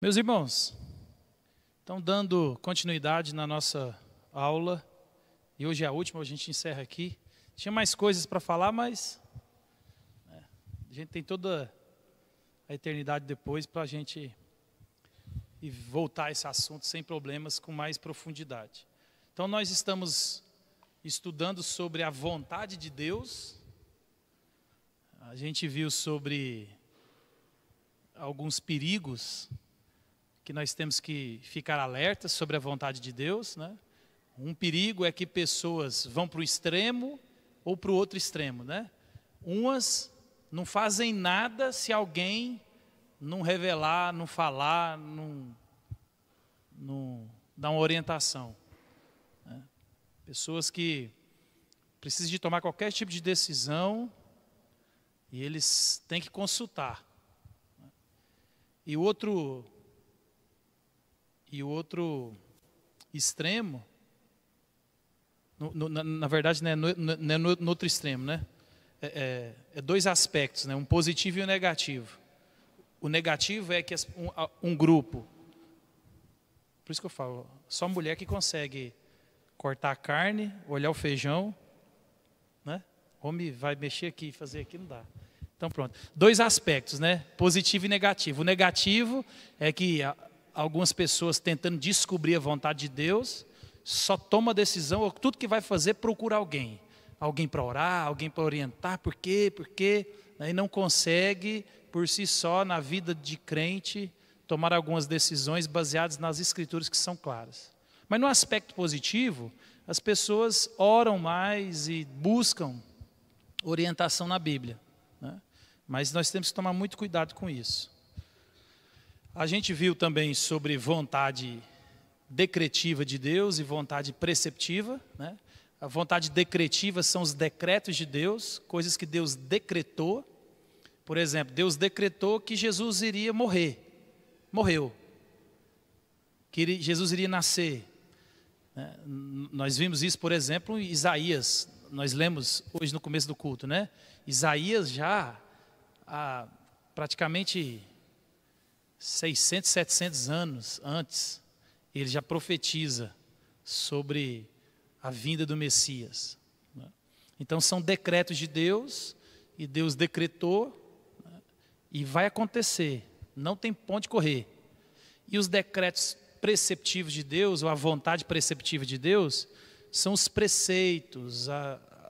Meus irmãos, então dando continuidade na nossa aula, e hoje é a última, a gente encerra aqui. Tinha mais coisas para falar, mas a gente tem toda a eternidade depois para a gente voltar a esse assunto sem problemas, com mais profundidade. Então nós estamos estudando sobre a vontade de Deus. A gente viu sobre alguns perigos que nós temos que ficar alertas sobre a vontade de Deus, né? Um perigo é que pessoas vão para o extremo ou para o outro extremo, né? Umas não fazem nada se alguém não revelar, não falar, não dar uma orientação, né? Pessoas que precisam de tomar qualquer tipo de decisão e eles têm que consultar. E o outro extremo, na verdade não é no outro extremo, né? É dois aspectos, né? Um positivo e um negativo. O negativo é que um grupo, por isso que eu falo, só mulher que consegue cortar a carne, olhar o feijão, né? Homem vai mexer aqui, fazer aqui, não dá. Então pronto, dois aspectos, né? Positivo e negativo. O negativo é que algumas pessoas tentando descobrir a vontade de Deus, só toma decisão, ou tudo que vai fazer procura alguém. Alguém para orar, alguém para orientar, por quê, né? E não consegue, por si só, na vida de crente, tomar algumas decisões baseadas nas escrituras que são claras. Mas no aspecto positivo, as pessoas oram mais e buscam orientação na Bíblia, né? Mas nós temos que tomar muito cuidado com isso. A gente viu também sobre vontade decretiva de Deus e vontade preceptiva, né? A vontade decretiva são os decretos de Deus, coisas que Deus decretou. Por exemplo, Deus decretou que Jesus iria morrer, morreu. Que Jesus iria nascer, né? Nós vimos isso, por exemplo, em Isaías. Nós lemos hoje no começo do culto, né? Isaías já há praticamente 600, 700 anos antes, ele já profetiza sobre a vinda do Messias, né? Então são decretos de Deus, e Deus decretou, né? E vai acontecer, não tem ponto de correr. E os decretos preceptivos de Deus, ou a vontade preceptiva de Deus, são os preceitos,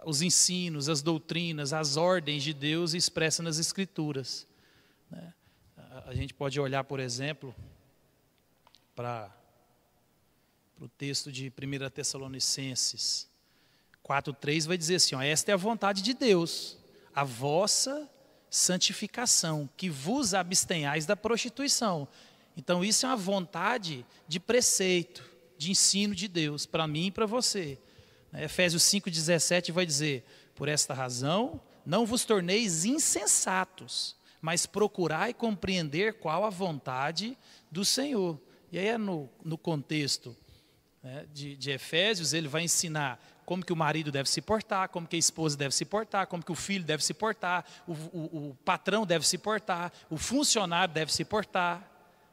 os ensinos, as doutrinas, as ordens de Deus expressas nas Escrituras, né? A gente pode olhar, por exemplo, para o texto de 1 Tessalonicenses 4,3, vai dizer assim, ó, esta é a vontade de Deus, a vossa santificação, que vos abstenhais da prostituição. Então isso é uma vontade de preceito, de ensino de Deus, para mim e para você. Efésios 5,17 vai dizer, por esta razão, não vos torneis insensatos, mas procurai compreender qual a vontade do Senhor. E aí no contexto, né, de Efésios, ele vai ensinar como que o marido deve se portar, como que a esposa deve se portar, como que o filho deve se portar, o patrão deve se portar, o funcionário deve se portar,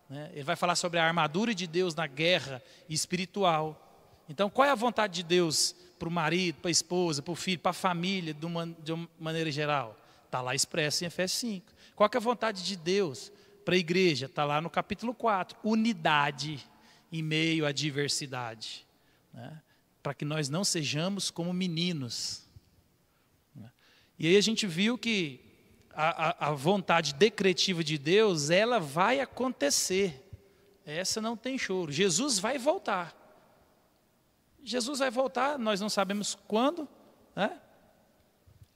né? Ele vai falar sobre a armadura de Deus na guerra espiritual. Então qual é a vontade de Deus para o marido, para a esposa, para o filho, para a família, de uma maneira geral? Está lá expresso em Efésios 5. Qual que é a vontade de Deus para a igreja? Está lá no capítulo 4. Unidade em meio à diversidade, né? Para que nós não sejamos como meninos, né? E aí a gente viu que a vontade decretiva de Deus, ela vai acontecer. Essa não tem choro. Jesus vai voltar. Jesus vai voltar, nós não sabemos quando, né?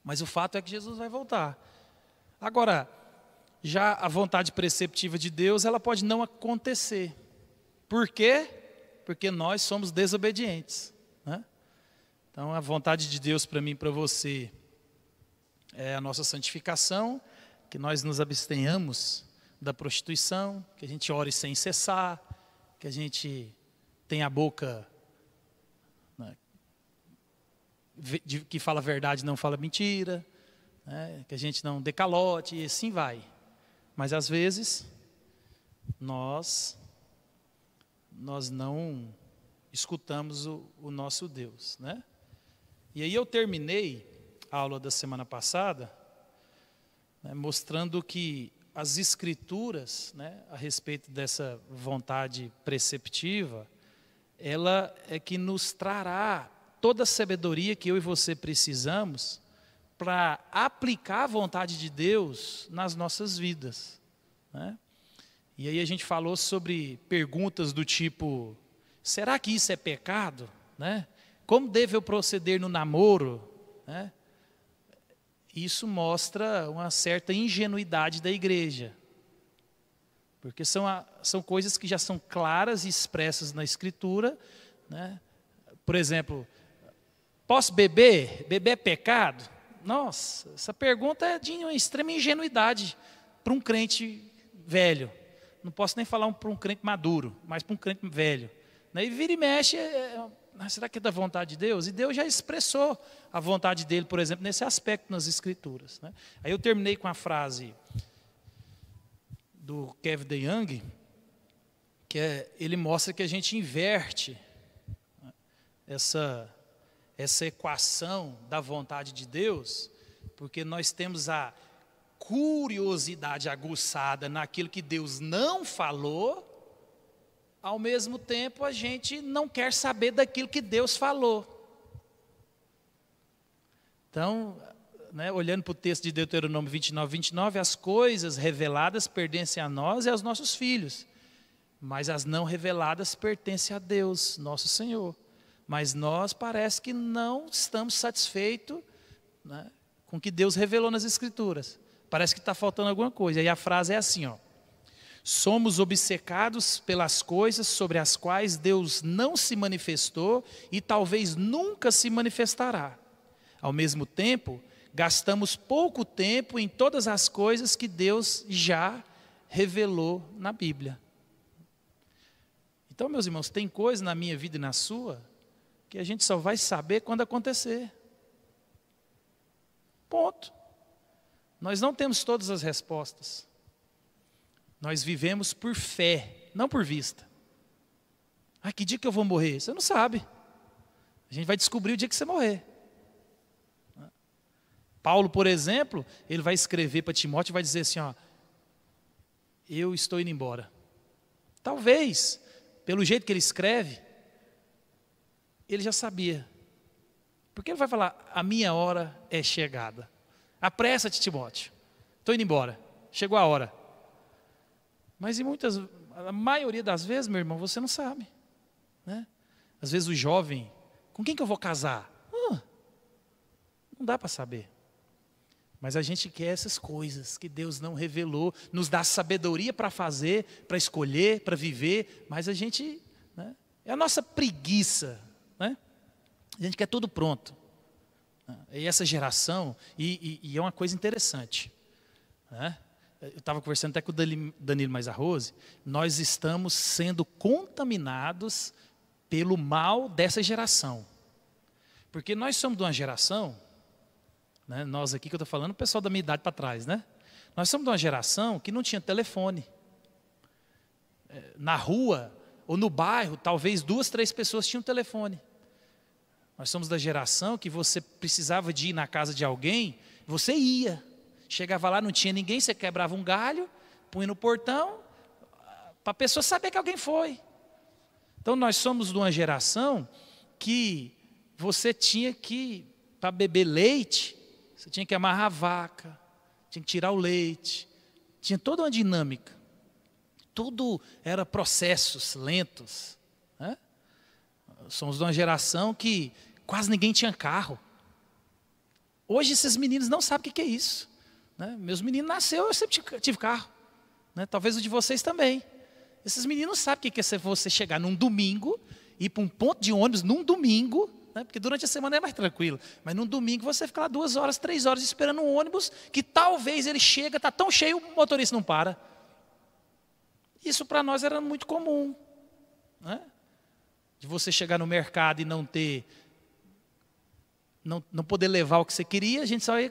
Mas o fato é que Jesus vai voltar. Agora, já a vontade preceptiva de Deus, ela pode não acontecer. Por quê? Porque nós somos desobedientes, né? Então, a vontade de Deus para mim e para você é a nossa santificação, que nós nos abstenhamos da prostituição, que a gente ore sem cessar, que a gente tenha a boca, né, que fala a verdade, não fala mentira, né, que a gente não dê calote, e assim vai. Mas às vezes nós não escutamos o nosso Deus, né? E aí eu terminei a aula da semana passada, né, mostrando que as Escrituras, né, a respeito dessa vontade preceptiva, ela é que nos trará toda a sabedoria que eu e você precisamos para aplicar a vontade de Deus nas nossas vidas, né? E aí a gente falou sobre perguntas do tipo: será que isso é pecado? Né? Como devo eu proceder no namoro? Né? Isso mostra uma certa ingenuidade da igreja, porque são coisas que já são claras e expressas na Escritura, né? Por exemplo, posso beber? Beber é pecado? Nossa, essa pergunta é de uma extrema ingenuidade para um crente velho. Não posso nem falar para um crente maduro, mas para um crente velho. E vira e mexe, será que é da vontade de Deus? E Deus já expressou a vontade dele, por exemplo, nesse aspecto nas Escrituras, né? Aí eu terminei com a frase do Kevin DeYoung, ele mostra que a gente inverte, né, essa equação da vontade de Deus, porque nós temos a curiosidade aguçada naquilo que Deus não falou, ao mesmo tempo a gente não quer saber daquilo que Deus falou. Então, né, olhando para o texto de Deuteronômio 29, as coisas reveladas pertencem a nós e aos nossos filhos, mas as não reveladas pertencem a Deus, nosso Senhor. Mas nós parece que não estamos satisfeitos, né, com o que Deus revelou nas Escrituras. Parece que está faltando alguma coisa. E a frase é assim, ó: somos obcecados pelas coisas sobre as quais Deus não se manifestou e talvez nunca se manifestará. Ao mesmo tempo, gastamos pouco tempo em todas as coisas que Deus já revelou na Bíblia. Então, meus irmãos, tem coisa na minha vida e na sua que a gente só vai saber quando acontecer. Ponto. Nós não temos todas as respostas. Nós vivemos por fé, não por vista. Que dia que eu vou morrer? Você não sabe. A gente vai descobrir o dia que você morrer. Paulo, por exemplo, ele vai escrever para Timóteo e vai dizer assim, ó: eu estou indo embora. Talvez, pelo jeito que ele escreve, ele já sabia. Porque ele vai falar: a minha hora é chegada. Apressa-te, Timóteo. Estou indo embora. Chegou a hora. Mas a maioria das vezes, meu irmão, você não sabe, né? Às vezes o jovem: com quem que eu vou casar? Não dá para saber. Mas a gente quer essas coisas que Deus não revelou, nos dá sabedoria para fazer, para escolher, para viver, mas a gente, né, é a nossa preguiça, né? A gente quer tudo pronto. E essa geração, e é uma coisa interessante, né? Eu estava conversando até com o Danilo Maisarrose, nós estamos sendo contaminados pelo mal dessa geração. Porque nós somos de uma geração, né, nós aqui que eu estou falando, o pessoal da minha idade para trás, né? Nós somos de uma geração que não tinha telefone. Na rua ou no bairro, talvez 2, 3 pessoas tinham telefone. Nós somos da geração que você precisava de ir na casa de alguém, você ia. Chegava lá, não tinha ninguém, você quebrava um galho, punha no portão, para a pessoa saber que alguém foi. Então nós somos de uma geração que você tinha que, para beber leite, você tinha que amarrar a vaca, tinha que tirar o leite, tinha toda uma dinâmica. Tudo era processos lentos, né? Somos de uma geração que quase ninguém tinha carro. Hoje esses meninos não sabem o que é isso, né? Meus meninos nasceram, eu sempre tive carro, né? Talvez o de vocês também. Esses meninos sabem o que é você chegar num domingo, ir para um ponto de ônibus num domingo, né? Porque durante a semana é mais tranquilo, mas num domingo você fica lá 2 horas, 3 horas esperando um ônibus, que talvez ele chega, está tão cheio, o motorista não para. Isso para nós era muito comum, né? De você chegar no mercado e não poder levar o que você queria, a gente só ia.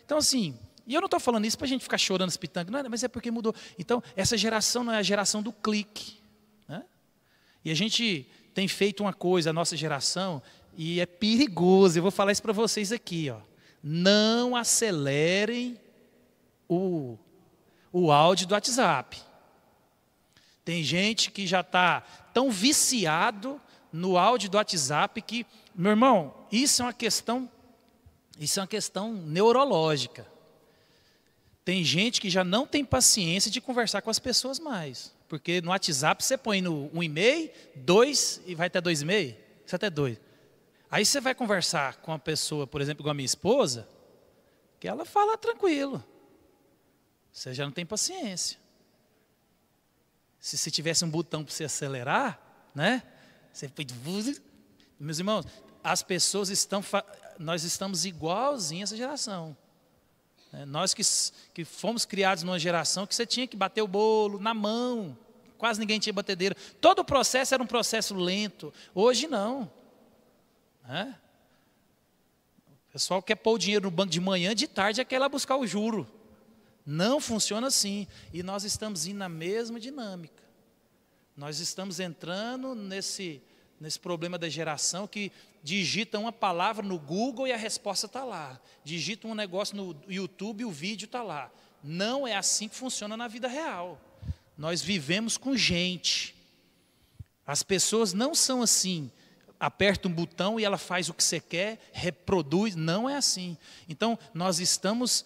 Então assim, E eu não estou falando isso para a gente ficar chorando as pitangas, não, mas é porque mudou. Então, essa geração não é a geração do clique. Né? E a gente tem feito uma coisa, a nossa geração, e é perigoso, eu vou falar isso para vocês aqui. Ó. Não acelerem o áudio do WhatsApp. Tem gente que já está tão viciado no áudio do WhatsApp que, meu irmão, isso é uma questão neurológica. Tem gente que já não tem paciência de conversar com as pessoas mais. Porque no WhatsApp você põe no 1,5, 2 e vai até 2,5, isso até 2. Aí você vai conversar com uma pessoa, por exemplo, com a minha esposa, que ela fala tranquilo. Você já não tem paciência. Se tivesse um botão para você acelerar, né? Você... Meus irmãos, as pessoas nós estamos igualzinhos a essa geração. Nós que fomos criados numa geração que você tinha que bater o bolo na mão, quase ninguém tinha batedeira. Todo o processo era um processo lento. Hoje não. O pessoal quer pôr o dinheiro no banco de manhã, de tarde é que ir lá buscar o juro. Não funciona assim. E nós estamos indo na mesma dinâmica. Nós estamos entrando nesse problema da geração que digita uma palavra no Google e a resposta está lá. Digita um negócio no YouTube e o vídeo está lá. Não é assim que funciona na vida real. Nós vivemos com gente. As pessoas não são assim. Aperta um botão e ela faz o que você quer, reproduz. Não é assim. Então, nós estamos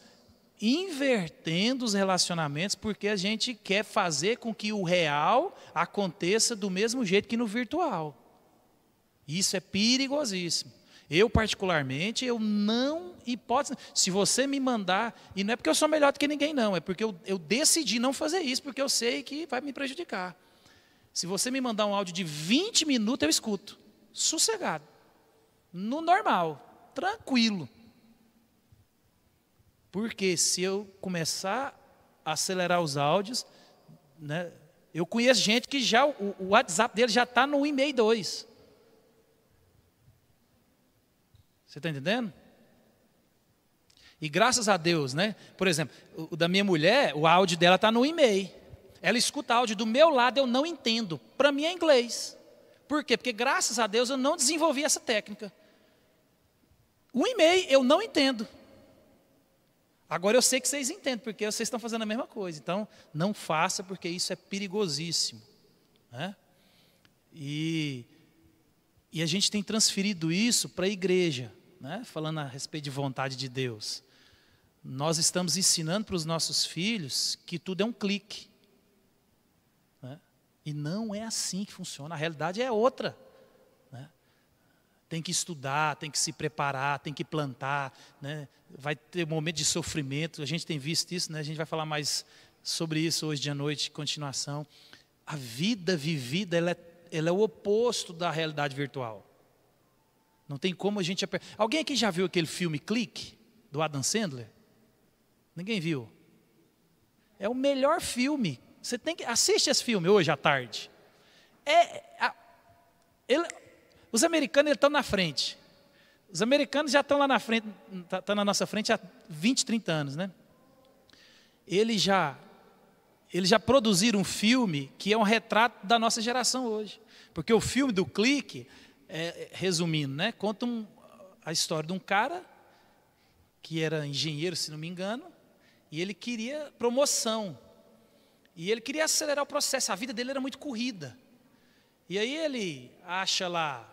invertendo os relacionamentos porque a gente quer fazer com que o real aconteça do mesmo jeito que no virtual. Isso é perigosíssimo. Eu, particularmente, eu não... se você me mandar... E não é porque eu sou melhor do que ninguém, não. É porque eu decidi não fazer isso, porque eu sei que vai me prejudicar. Se você me mandar um áudio de 20 minutos, eu escuto. Sossegado. No normal. Tranquilo. Porque se eu começar a acelerar os áudios... né, eu conheço gente que já o WhatsApp dele já está no 1,5, 2. Você está entendendo? E graças a Deus, né? Por exemplo, o da minha mulher, o áudio dela está no 1,5. Ela escuta áudio do meu lado, eu não entendo. Para mim é inglês. Por quê? Porque graças a Deus eu não desenvolvi essa técnica. O 1,5 eu não entendo. Agora eu sei que vocês entendem, porque vocês estão fazendo a mesma coisa. Então, não faça, porque isso é perigosíssimo. Né? E a gente tem transferido isso para a igreja. Né? Falando a respeito de vontade de Deus, nós estamos ensinando para os nossos filhos que tudo é um clique, né? E não é assim que funciona, a realidade é outra, né? Tem que estudar, tem que se preparar, tem que plantar, né? Vai ter um momento de sofrimento, a gente tem visto isso, né? A gente vai falar mais sobre isso hoje de noite, continuação. A vida vivida, ela é o oposto da realidade virtual. Não tem como a gente... Alguém aqui já viu aquele filme Clique, do Adam Sandler? Ninguém viu? É o melhor filme. Você tem que... Assiste esse filme hoje à tarde. Os americanos estão na frente. Os americanos já estão lá na frente, estão na nossa frente há 20, 30 anos, né? Eles já produziram um filme que é um retrato da nossa geração hoje. Porque o filme do Clique... resumindo, né, conta a história de um cara que era engenheiro, se não me engano, e ele queria promoção, e ele queria acelerar o processo, a vida dele era muito corrida, e aí ele acha lá,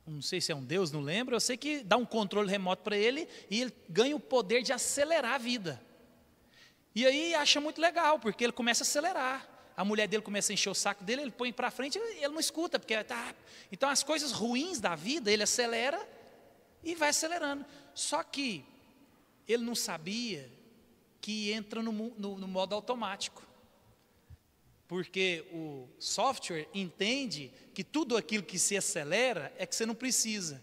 não sei se é um deus, não lembro, eu sei que dá um controle remoto para ele, e ele ganha o poder de acelerar a vida, e aí acha muito legal, porque ele começa a acelerar, a mulher dele começa a encher o saco dele, ele põe para frente, ele não escuta, porque tá... Então as coisas ruins da vida, ele acelera e vai acelerando. Só que ele não sabia que entra no modo automático. Porque o software entende que tudo aquilo que se acelera é que você não precisa.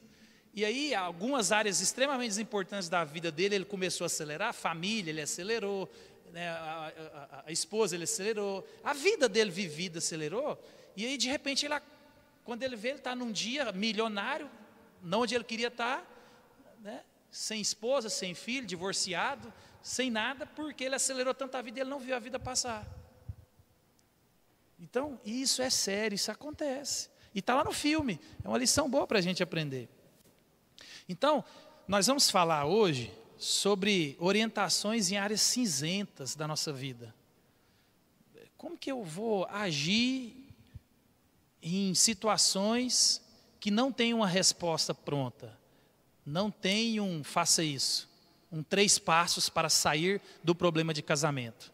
E aí, algumas áreas extremamente importantes da vida dele, ele começou a acelerar, a família, ele acelerou, né, a esposa, ele acelerou, a vida dele vivida acelerou, e aí de repente, quando ele vê, ele está num dia milionário, não onde ele queria estar, né, sem esposa, sem filho, divorciado, sem nada, porque ele acelerou tanto a vida e ele não viu a vida passar. Então, isso é sério, isso acontece. E está lá no filme, é uma lição boa para a gente aprender. Então, nós vamos falar hoje sobre orientações em áreas cinzentas da nossa vida. Como que eu vou agir em situações que não tem uma resposta pronta? Não tem faça isso. 3 passos para sair do problema de casamento.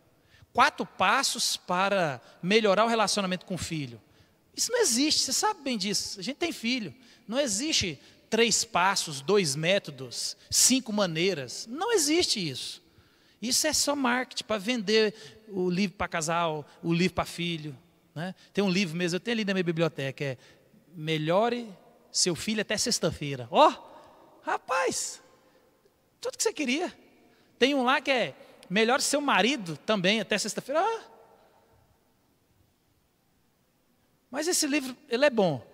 4 passos para melhorar o relacionamento com o filho. Isso não existe, você sabe bem disso. A gente tem filho. Não existe 3 passos, 2 métodos, 5 maneiras. Não existe isso. Isso é só marketing para vender o livro para casal, o livro para filho. Né? Tem um livro mesmo, eu tenho ali na minha biblioteca, é Melhore Seu Filho Até Sexta-feira. Ó, rapaz, tudo que você queria. Tem um lá que é Melhore Seu Marido também Até Sexta-feira. Mas esse livro, ele é bom.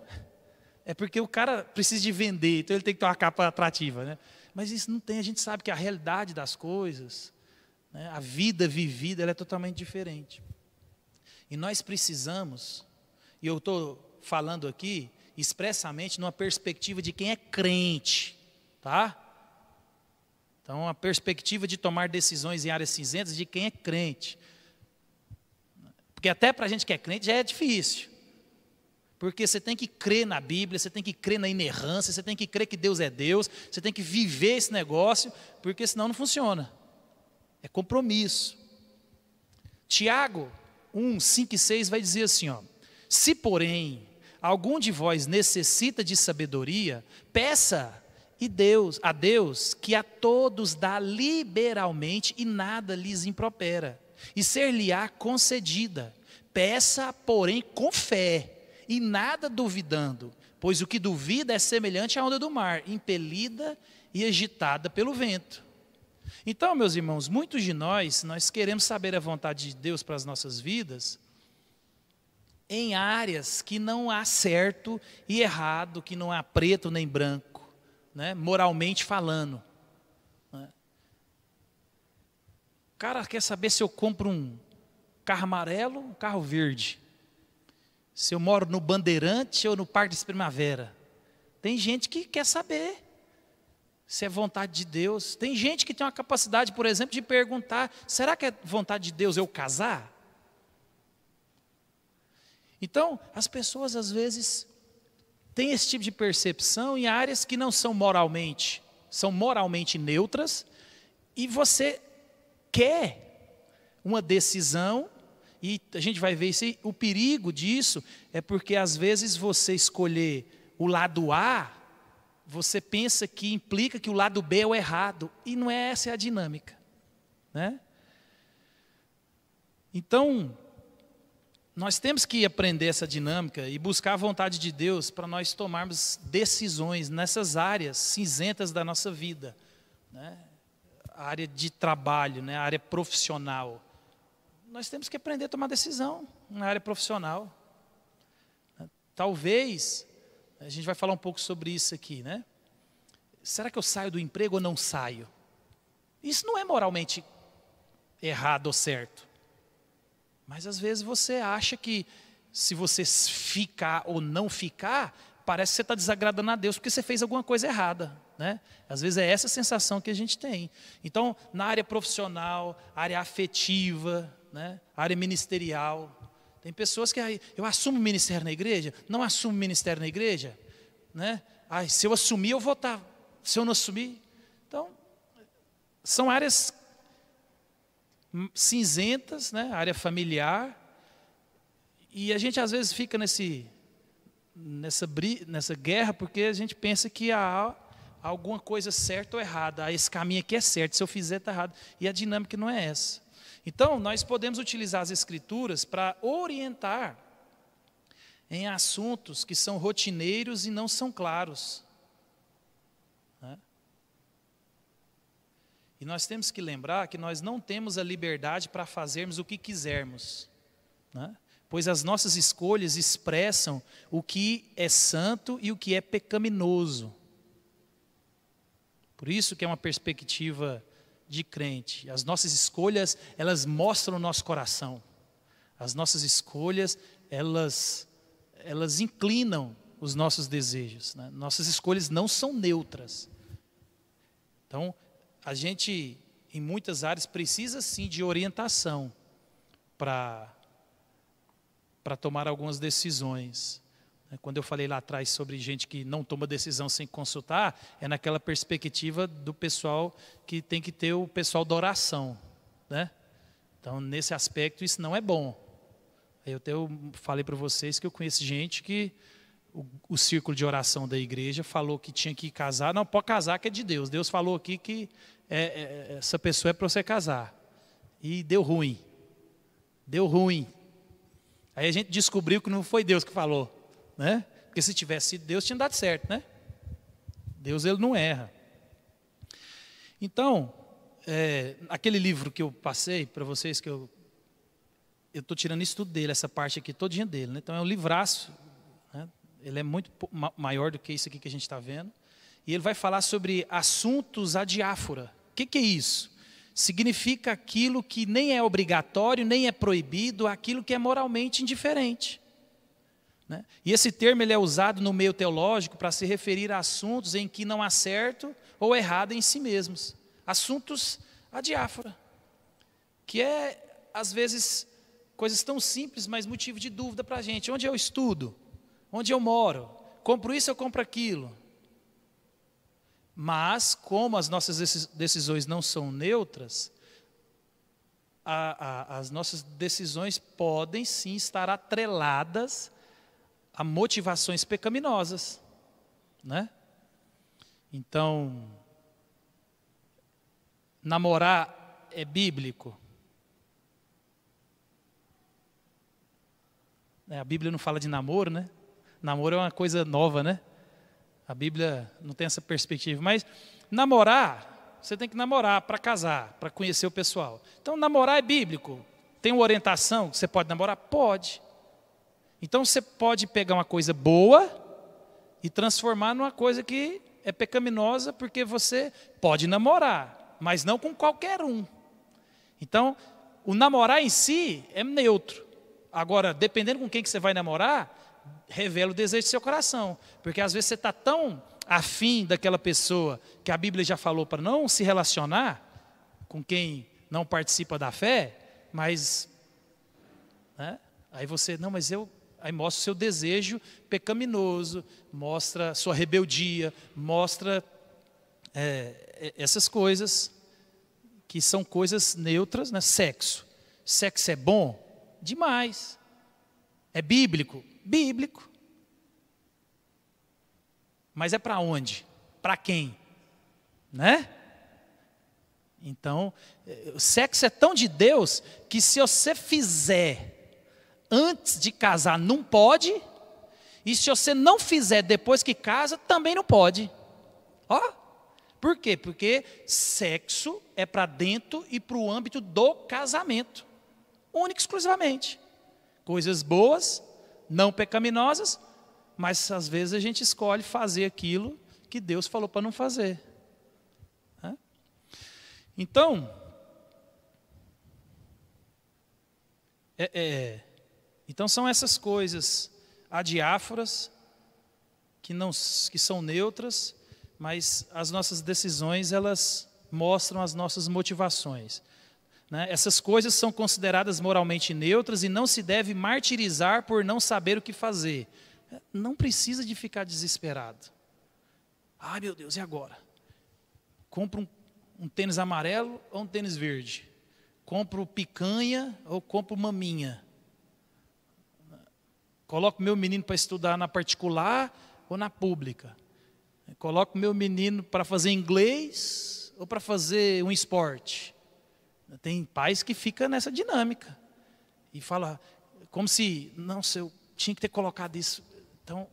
É porque o cara precisa de vender, então ele tem que ter uma capa atrativa. Né? Mas isso não tem, a gente sabe que a realidade das coisas, né, a vida vivida, ela é totalmente diferente. E nós precisamos, e eu estou falando aqui expressamente numa perspectiva de quem é crente, tá? Então, a perspectiva de tomar decisões em áreas cinzentas de quem é crente. Porque até para a gente que é crente já é difícil. Porque você tem que crer na Bíblia, você tem que crer na inerrância, você tem que crer que Deus é Deus, você tem que viver esse negócio, porque senão não funciona. É compromisso. Tiago 1, 5 e 6 vai dizer assim, ó, se porém algum de vós necessita de sabedoria, peça a Deus que a todos dá liberalmente e nada lhes impropera, e ser-lhe-á concedida. Peça, porém, com fé, e nada duvidando, pois o que duvida é semelhante à onda do mar, impelida e agitada pelo vento. Então, meus irmãos, muitos de nós queremos saber a vontade de Deus para as nossas vidas em áreas que não há certo e errado, que não há preto nem branco, né? Moralmente falando. Né? O cara quer saber se eu compro um carro amarelo ou um carro verde. Se eu moro no Bandeirante ou no Parque de Primavera. Tem gente que quer saber se é vontade de Deus. Tem gente que tem uma capacidade, por exemplo, de perguntar, será que é vontade de Deus eu casar? Então, as pessoas às vezes têm esse tipo de percepção em áreas que não são moralmente neutras, e você quer uma decisão. E a gente vai ver isso aí, o perigo disso é porque às vezes você escolher o lado A, você pensa que implica que o lado B é o errado, e não é essa a dinâmica. Né? Então, nós temos que aprender essa dinâmica e buscar a vontade de Deus para nós tomarmos decisões nessas áreas cinzentas da nossa vida. Né? A área de trabalho, né? A área profissional. Nós temos que aprender a tomar decisão na área profissional. Talvez, a gente vai falar um pouco sobre isso aqui, né? Será que eu saio do emprego ou não saio? Isso não é moralmente errado ou certo. Mas às vezes você acha que se você ficar ou não ficar, parece que você está desagradando a Deus porque você fez alguma coisa errada. Né? Às vezes é essa sensação que a gente tem. Então, na área profissional, área afetiva, né? Área ministerial, tem pessoas que eu assumo ministério na igreja, não assumo ministério na igreja, né? Se eu assumir eu vou estar, se eu não assumir, então são áreas cinzentas, né? Área familiar, e a gente às vezes fica nessa guerra porque a gente pensa que há alguma coisa certa ou errada, esse caminho aqui é certo, se eu fizer está errado, e a dinâmica não é essa. Então, nós podemos utilizar as Escrituras para orientar em assuntos que são rotineiros e não são claros. Né? E nós temos que lembrar que nós não temos a liberdade para fazermos o que quisermos. Né? Pois as nossas escolhas expressam o que é santo e o que é pecaminoso. Por isso que é uma perspectiva de crente. As nossas escolhas, elas mostram o nosso coração. As nossas escolhas, elas inclinam os nossos desejos, né? Nossas escolhas não são neutras. Então, a gente, em muitas áreas, precisa sim de orientação para tomar algumas decisões. Quando eu falei lá atrás sobre gente que não toma decisão sem consultar, é naquela perspectiva do pessoal que tem que ter o pessoal da oração, né? Então, nesse aspecto, isso não é bom. Eu falei para vocês que eu conheço gente que o círculo de oração da igreja falou que tinha que casar. Não, pode casar que é de Deus. Deus falou aqui que essa pessoa é para você casar. E deu ruim. Deu ruim. Aí a gente descobriu que não foi Deus que falou, né? Porque se tivesse sido Deus, tinha dado certo, né? Deus, ele não erra. Então, aquele livro que eu passei para vocês, que eu estou tirando isso tudo dele, essa parte aqui todinha dele, né? Então é um livraço, né? Ele é muito maior do que isso aqui que a gente está vendo. E ele vai falar sobre assuntos adiáfora. O que é isso? Significa aquilo que nem é obrigatório, nem é proibido, aquilo que é moralmente indiferente, né? E esse termo ele é usado no meio teológico para se referir a assuntos em que não há certo ou errado em si mesmos. Assuntos adiáfora, que às vezes, coisas tão simples, mas motivo de dúvida para a gente. Onde eu estudo? Onde eu moro? Compro isso ou compro aquilo? Mas, como as nossas decisões não são neutras, as nossas decisões podem sim estar atreladas a motivações pecaminosas, né? Então, namorar é bíblico? A Bíblia não fala de namoro, né? Namoro é uma coisa nova, né? A Bíblia não tem essa perspectiva. Mas namorar, você tem que namorar para casar, para conhecer o pessoal. Então, namorar é bíblico. Tem uma orientação que você pode namorar? Pode. Então, você pode pegar uma coisa boa e transformar numa coisa que é pecaminosa, porque você pode namorar, mas não com qualquer um. Então, o namorar em si é neutro. Agora, dependendo com quem que você vai namorar, revela o desejo do seu coração. Porque às vezes você está tão afim daquela pessoa que a Bíblia já falou para não se relacionar com quem não participa da fé, mas, né, aí você, não, mas aí mostra o seu desejo pecaminoso, mostra sua rebeldia, mostra essas coisas que são coisas neutras, né? Sexo. Sexo é bom? Demais. É bíblico? Bíblico. Mas é para onde? Para quem? Né? Então, o sexo é tão de Deus que se você fizer antes de casar não pode, e se você não fizer depois que casa também não pode. Ó, por quê? Porque sexo é para dentro e para o âmbito do casamento. Única e exclusivamente. Coisas boas, não pecaminosas, mas às vezes a gente escolhe fazer aquilo que Deus falou para não fazer. Então, então são essas coisas adiáforas, que são neutras, mas as nossas decisões, elas mostram as nossas motivações. Né? Essas coisas são consideradas moralmente neutras e não se deve martirizar por não saber o que fazer. Não precisa de ficar desesperado. Ai, meu Deus, e agora? Compro um tênis amarelo ou um tênis verde? Compro picanha ou compro maminha? Coloco meu menino para estudar na particular ou na pública? Coloco meu menino para fazer inglês ou para fazer um esporte? Tem pais que ficam nessa dinâmica e fala como se, não, se eu tinha que ter colocado isso. Então,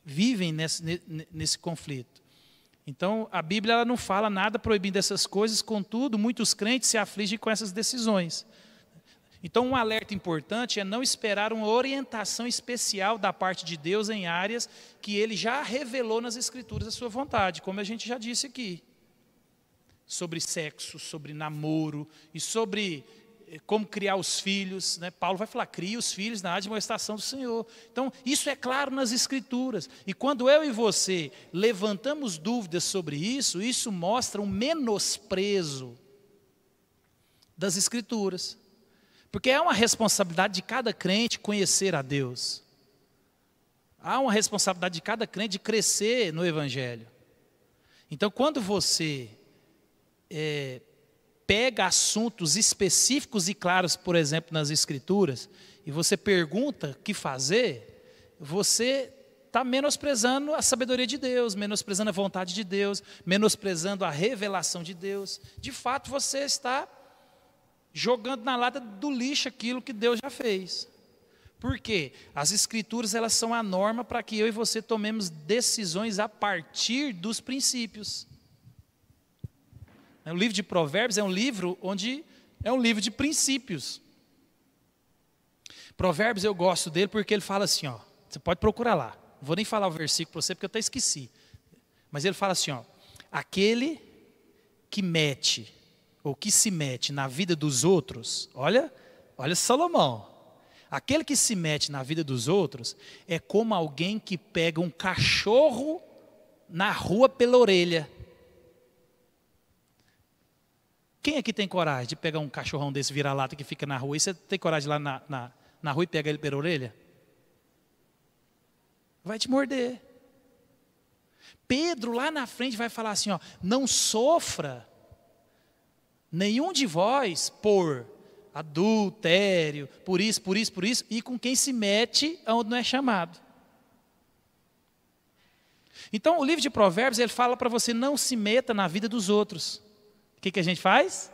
vivem nesse conflito. Então, a Bíblia ela não fala nada proibindo essas coisas, contudo, muitos crentes se afligem com essas decisões. Então, um alerta importante é não esperar uma orientação especial da parte de Deus em áreas que Ele já revelou nas Escrituras a sua vontade, como a gente já disse aqui. sobre sexo, sobre namoro e sobre como criar os filhos, né? Paulo vai falar, cria os filhos na admoestação do Senhor. Então, isso é claro nas Escrituras. E quando eu e você levantamos dúvidas sobre isso, isso mostra um menosprezo das Escrituras. Porque é uma responsabilidade de cada crente conhecer a Deus. Há uma responsabilidade de cada crente de crescer no Evangelho. Então, quando você pega assuntos específicos e claros, por exemplo, nas Escrituras, e você pergunta o que fazer, você está menosprezando a sabedoria de Deus, menosprezando a vontade de Deus, menosprezando a revelação de Deus. De fato, você está jogando na lata do lixo aquilo que Deus já fez. Por quê? As Escrituras, elas são a norma para que eu e você tomemos decisões a partir dos princípios. O livro de Provérbios é um livro de princípios. Provérbios eu gosto dele porque ele fala assim, ó, você pode procurar lá, não vou nem falar o versículo para você porque eu até esqueci. Mas ele fala assim, ó, aquele que mete, ou que se mete na vida dos outros, olha Salomão, aquele que se mete na vida dos outros é como alguém que pega um cachorro na rua pela orelha. Quem aqui tem coragem de pegar um cachorrão desse vira-lata que fica na rua? E você tem coragem de ir lá na rua e pegar ele pela orelha? Vai te morder. Pedro lá na frente vai falar assim, ó, não sofra nenhum de vós por adultério, por isso, e com quem se mete onde não é chamado. Então o livro de Provérbios, ele fala para você não se meta na vida dos outros. O que a gente faz?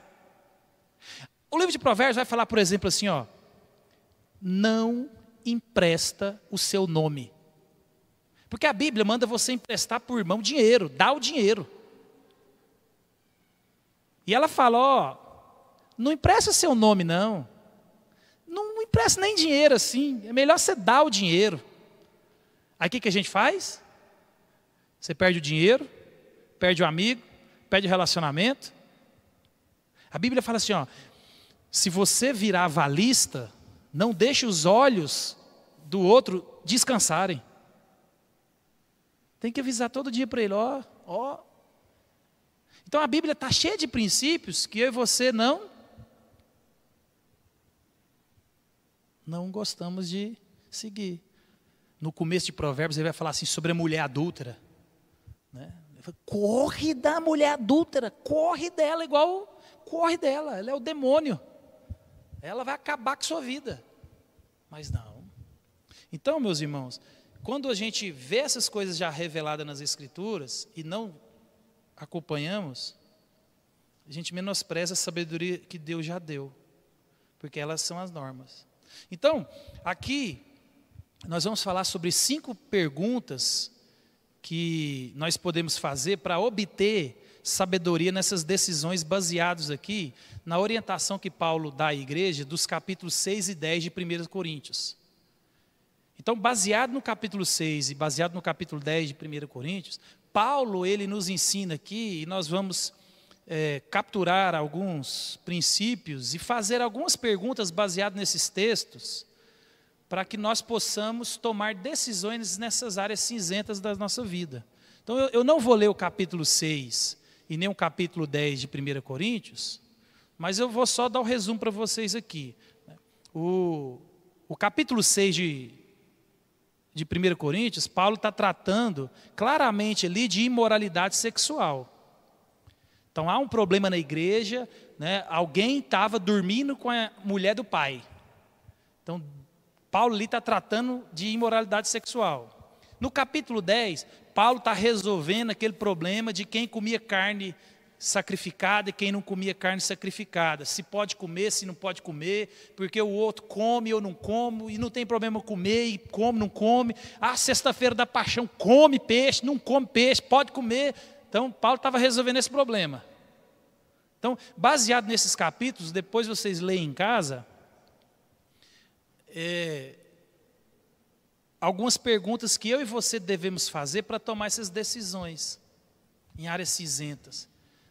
O livro de Provérbios vai falar, por exemplo, assim, ó, não empresta o seu nome. Porque a Bíblia manda você emprestar por irmão dinheiro, dá o dinheiro. E ela fala, ó, não empresta o seu nome não. Não empresta nem dinheiro assim, é melhor você dar o dinheiro. Aí o que a gente faz? Você perde o dinheiro, perde o amigo, perde o relacionamento. A Bíblia fala assim, ó, se você virar avalista, não deixe os olhos do outro descansarem. Tem que avisar todo dia para ele, ó. Então a Bíblia está cheia de princípios que eu e você não gostamos de seguir. No começo de Provérbios ele vai falar assim sobre a mulher adúltera, né? Corre da mulher adúltera, corre dela corre dela, ela é o demônio, ela vai acabar com a sua vida. Mas não. Então, meus irmãos, quando a gente vê essas coisas já reveladas nas Escrituras e não acompanhamos, a gente menospreza a sabedoria que Deus já deu, porque elas são as normas. Então, aqui nós vamos falar sobre 5 perguntas que nós podemos fazer para obter sabedoria nessas decisões, baseados aqui na orientação que Paulo dá à igreja dos capítulos 6 e 10 de 1 Coríntios. Então, baseado no capítulo 6 e baseado no capítulo 10 de 1 Coríntios, Paulo, ele nos ensina aqui, e nós vamos capturar alguns princípios e fazer algumas perguntas baseadas nesses textos, para que nós possamos tomar decisões nessas áreas cinzentas da nossa vida. Então, eu não vou ler o capítulo 6 e nem o capítulo 10 de 1 Coríntios, mas eu vou só dar o resumo para vocês aqui. O capítulo 6 de 1 Coríntios, Paulo está tratando claramente ali de imoralidade sexual. Então há um problema na igreja, né? Alguém estava dormindo com a mulher do pai. Então Paulo ali está tratando de imoralidade sexual. No capítulo 10, Paulo está resolvendo aquele problema de quem comia carne sacrificada e quem não comia carne sacrificada. Se pode comer, se não pode comer, porque o outro come, eu não como, e não tem problema comer, e come, não come. Ah, sexta-feira da paixão, come peixe, não come peixe, pode comer. Então, Paulo estava resolvendo esse problema. Então, baseado nesses capítulos, depois vocês leem em casa, algumas perguntas que eu e você devemos fazer para tomar essas decisões em áreas cinzentas.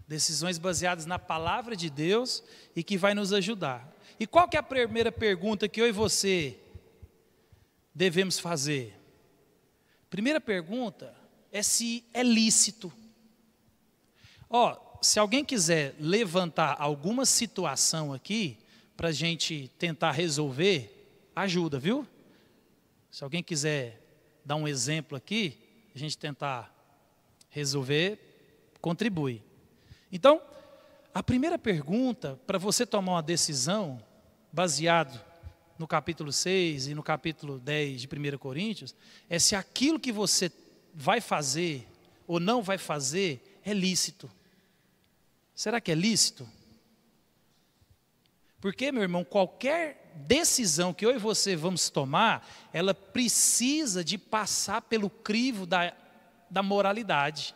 Decisões baseadas na palavra de Deus e que vai nos ajudar. E qual que é a primeira pergunta que eu e você devemos fazer? Primeira pergunta é se é lícito. Se alguém quiser levantar alguma situação aqui, para a gente tentar resolver, ajuda, viu? Se alguém quiser dar um exemplo aqui, a gente tentar resolver, contribui. Então, a primeira pergunta, para você tomar uma decisão, baseado no capítulo 6 e no capítulo 10 de 1 Coríntios, é se aquilo que você vai fazer ou não vai fazer é lícito. Será que é lícito? Porque, meu irmão, qualquer decisão que eu e você vamos tomar, ela precisa de passar pelo crivo da moralidade.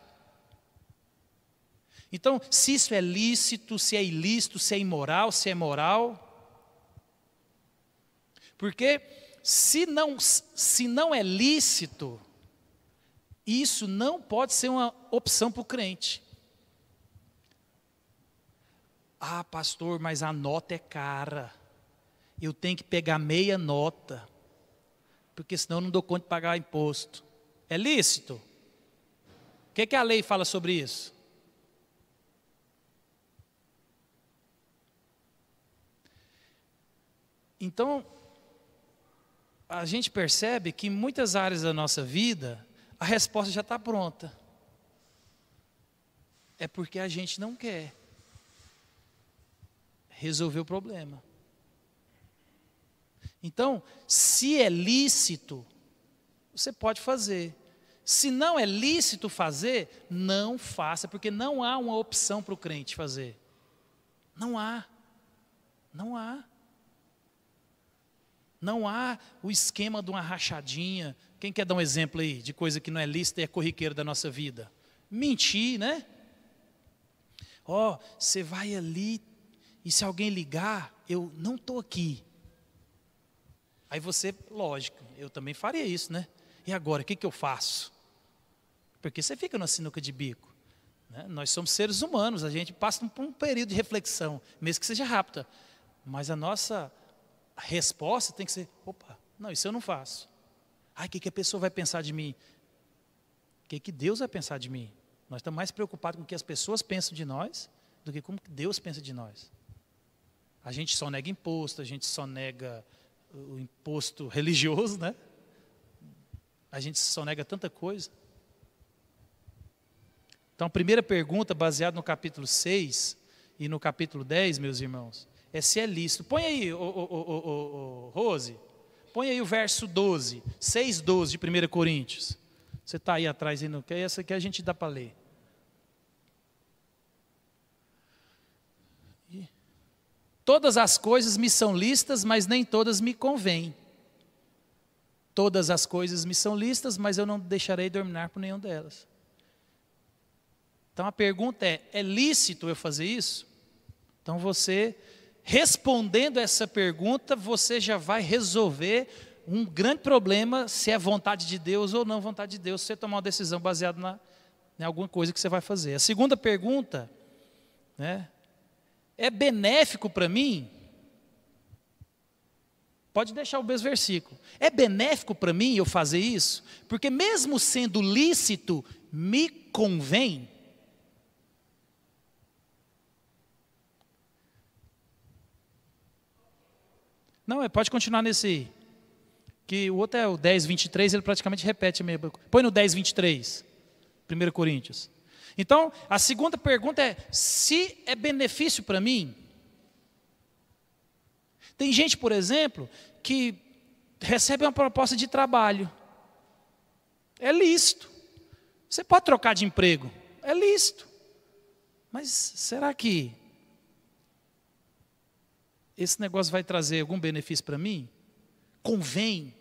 Então, se isso é lícito, se é ilícito, se é imoral, se é moral. Porque se não é lícito, isso não pode ser uma opção para o crente. Ah, pastor, mas a nota é cara. Eu tenho que pegar meia nota, porque senão eu não dou conta de pagar imposto. É lícito? O que a lei fala sobre isso? Então, a gente percebe que em muitas áreas da nossa vida, a resposta já está pronta. É porque a gente não quer resolver o problema. Então, se é lícito, você pode fazer. Se não é lícito fazer, não faça, porque não há uma opção para o crente fazer. Não há. Não há. Não há o esquema de uma rachadinha. Quem quer dar um exemplo aí de coisa que não é lícita e é corriqueiro da nossa vida? Mentir, né? Você vai ali e se alguém ligar, eu não estou aqui. Aí você, lógico, eu também faria isso, né? E agora, o que eu faço? Porque você fica na sinuca de bico. Né? Nós somos seres humanos, a gente passa por um período de reflexão, mesmo que seja rápida. Mas a nossa resposta tem que ser, não, isso eu não faço. O que a pessoa vai pensar de mim? O que Deus vai pensar de mim? Nós estamos mais preocupados com o que as pessoas pensam de nós do que como Deus pensa de nós. A gente só nega imposto, a gente só nega o imposto religioso, né? A gente só nega tanta coisa. Então, a primeira pergunta, baseada no capítulo 6 e no capítulo 10, meus irmãos, é se é lícito. Põe aí, Rose, põe aí o verso 12, 6:12 de 1 Coríntios. Você está aí atrás, que essa aqui a gente dá para ler. Todas as coisas me são lícitas, mas nem todas me convêm. Todas as coisas me são lícitas, mas eu não deixarei dominar por nenhuma delas. Então a pergunta é lícito eu fazer isso? Então você, respondendo essa pergunta, você já vai resolver um grande problema, se é vontade de Deus ou não vontade de Deus, se você tomar uma decisão baseada em alguma coisa que você vai fazer. A segunda pergunta, né? É benéfico para mim? Pode deixar o mesmo versículo. É benéfico para mim eu fazer isso? Porque mesmo sendo lícito, me convém? Não, pode continuar nesse aí. Que o outro é o 10:23, ele praticamente repete mesmo. Põe no 10:23, 1 Coríntios. Então, a segunda pergunta é, se é benefício para mim? Tem gente, por exemplo, que recebe uma proposta de trabalho. É lícito. Você pode trocar de emprego. É lícito. Mas será que esse negócio vai trazer algum benefício para mim? Convém?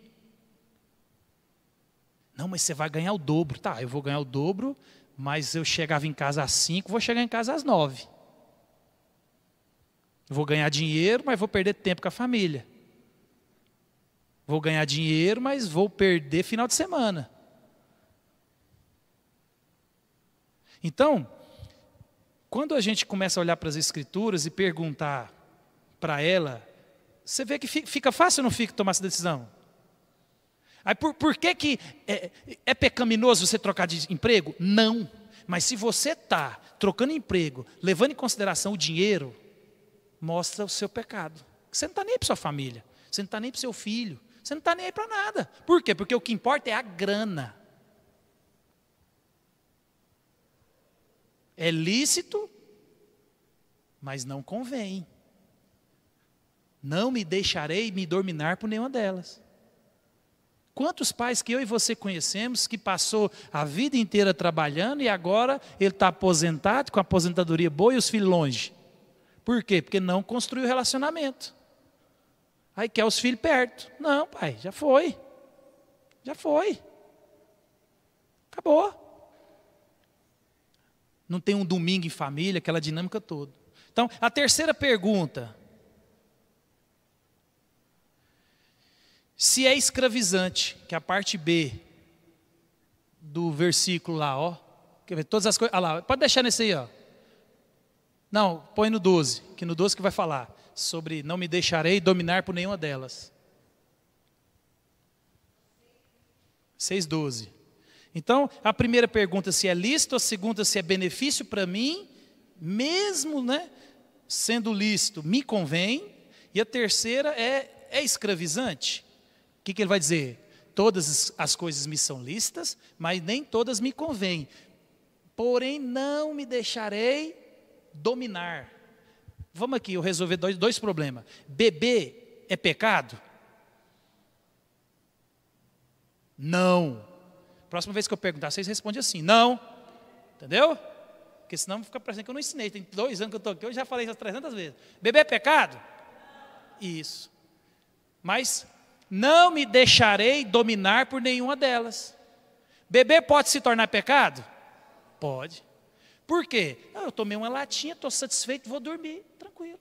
Não, mas você vai ganhar o dobro. Tá, eu vou ganhar o dobro, mas eu chegava em casa às 5, vou chegar em casa às 9. Vou ganhar dinheiro, mas vou perder tempo com a família. Vou ganhar dinheiro, mas vou perder final de semana. Então, quando a gente começa a olhar para as Escrituras e perguntar para ela, você vê que fica fácil ou não fica tomar essa decisão? Aí por que é pecaminoso você trocar de emprego? Não. Mas se você está trocando emprego, levando em consideração o dinheiro, mostra o seu pecado. Você não está nem aí para sua família, você não está nem para o seu filho, você não está nem aí para nada. Por quê? Porque o que importa é a grana. É lícito, mas não convém. Não me deixarei me dominar por nenhuma delas. Quantos pais que eu e você conhecemos que passou a vida inteira trabalhando e agora ele está aposentado, com a aposentadoria boa e os filhos longe? Por quê? Porque não construiu relacionamento. Aí quer os filhos perto. Não, pai, já foi. Já foi. Acabou. Não tem um domingo em família, aquela dinâmica toda. Então, a terceira pergunta. Se é escravizante, que é a parte B do versículo lá, ó. Quer ver, todas as coisas. Ah lá, pode deixar nesse aí, ó. Não, põe no 12, que no 12 que vai falar sobre não me deixarei dominar por nenhuma delas. 6:12. Então, a primeira pergunta se é lícito, a segunda se é benefício para mim, mesmo, né, sendo lícito, me convém, e a terceira é escravizante. O que ele vai dizer? Todas as coisas me são lícitas, mas nem todas me convêm. Porém, não me deixarei dominar. Vamos aqui, eu resolver dois problemas. Beber é pecado? Não. Próxima vez que eu perguntar, vocês respondem assim, não. Entendeu? Porque senão fica parecendo que eu não ensinei. Tem 2 anos que eu estou aqui, eu já falei isso 300 vezes. Beber é pecado? Isso. Mas não me deixarei dominar por nenhuma delas. Beber pode se tornar pecado? Pode. Por quê? Eu tomei uma latinha, estou satisfeito, vou dormir, tranquilo.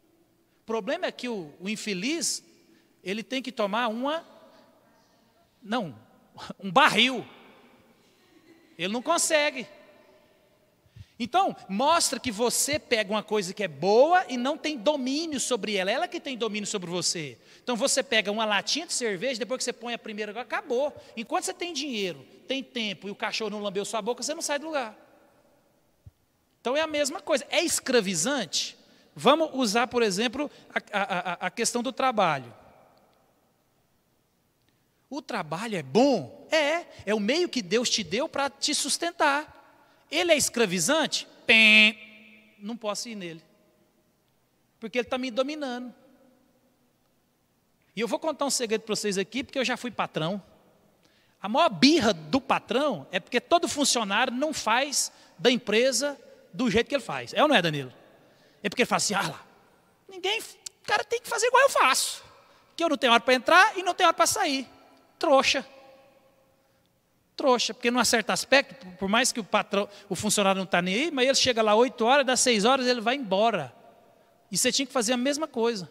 O problema é que o infeliz, ele tem que tomar um barril. Ele não consegue. Então, mostra que você pega uma coisa que é boa e não tem domínio sobre ela. Ela que tem domínio sobre você. Então, você pega uma latinha de cerveja, depois que você põe a primeira, acabou. Enquanto você tem dinheiro, tem tempo e o cachorro não lambeu sua boca, você não sai do lugar. Então, é a mesma coisa. É escravizante? Vamos usar, por exemplo, a questão do trabalho. O trabalho é bom? É o meio que Deus te deu para te sustentar. Ele é escravizante? Não posso ir nele. Porque ele está me dominando. E eu vou contar um segredo para vocês aqui, porque eu já fui patrão. A maior birra do patrão é porque todo funcionário não faz da empresa do jeito que ele faz. É ou não é, Danilo? É porque ele fala assim, lá, o cara tem que fazer igual eu faço. Que eu não tenho hora para entrar e não tenho hora para sair. Trouxa, porque num certo aspecto, por mais que o funcionário não está nem aí, mas ele chega lá 8 horas, dá 6 horas, ele vai embora. E você tinha que fazer a mesma coisa.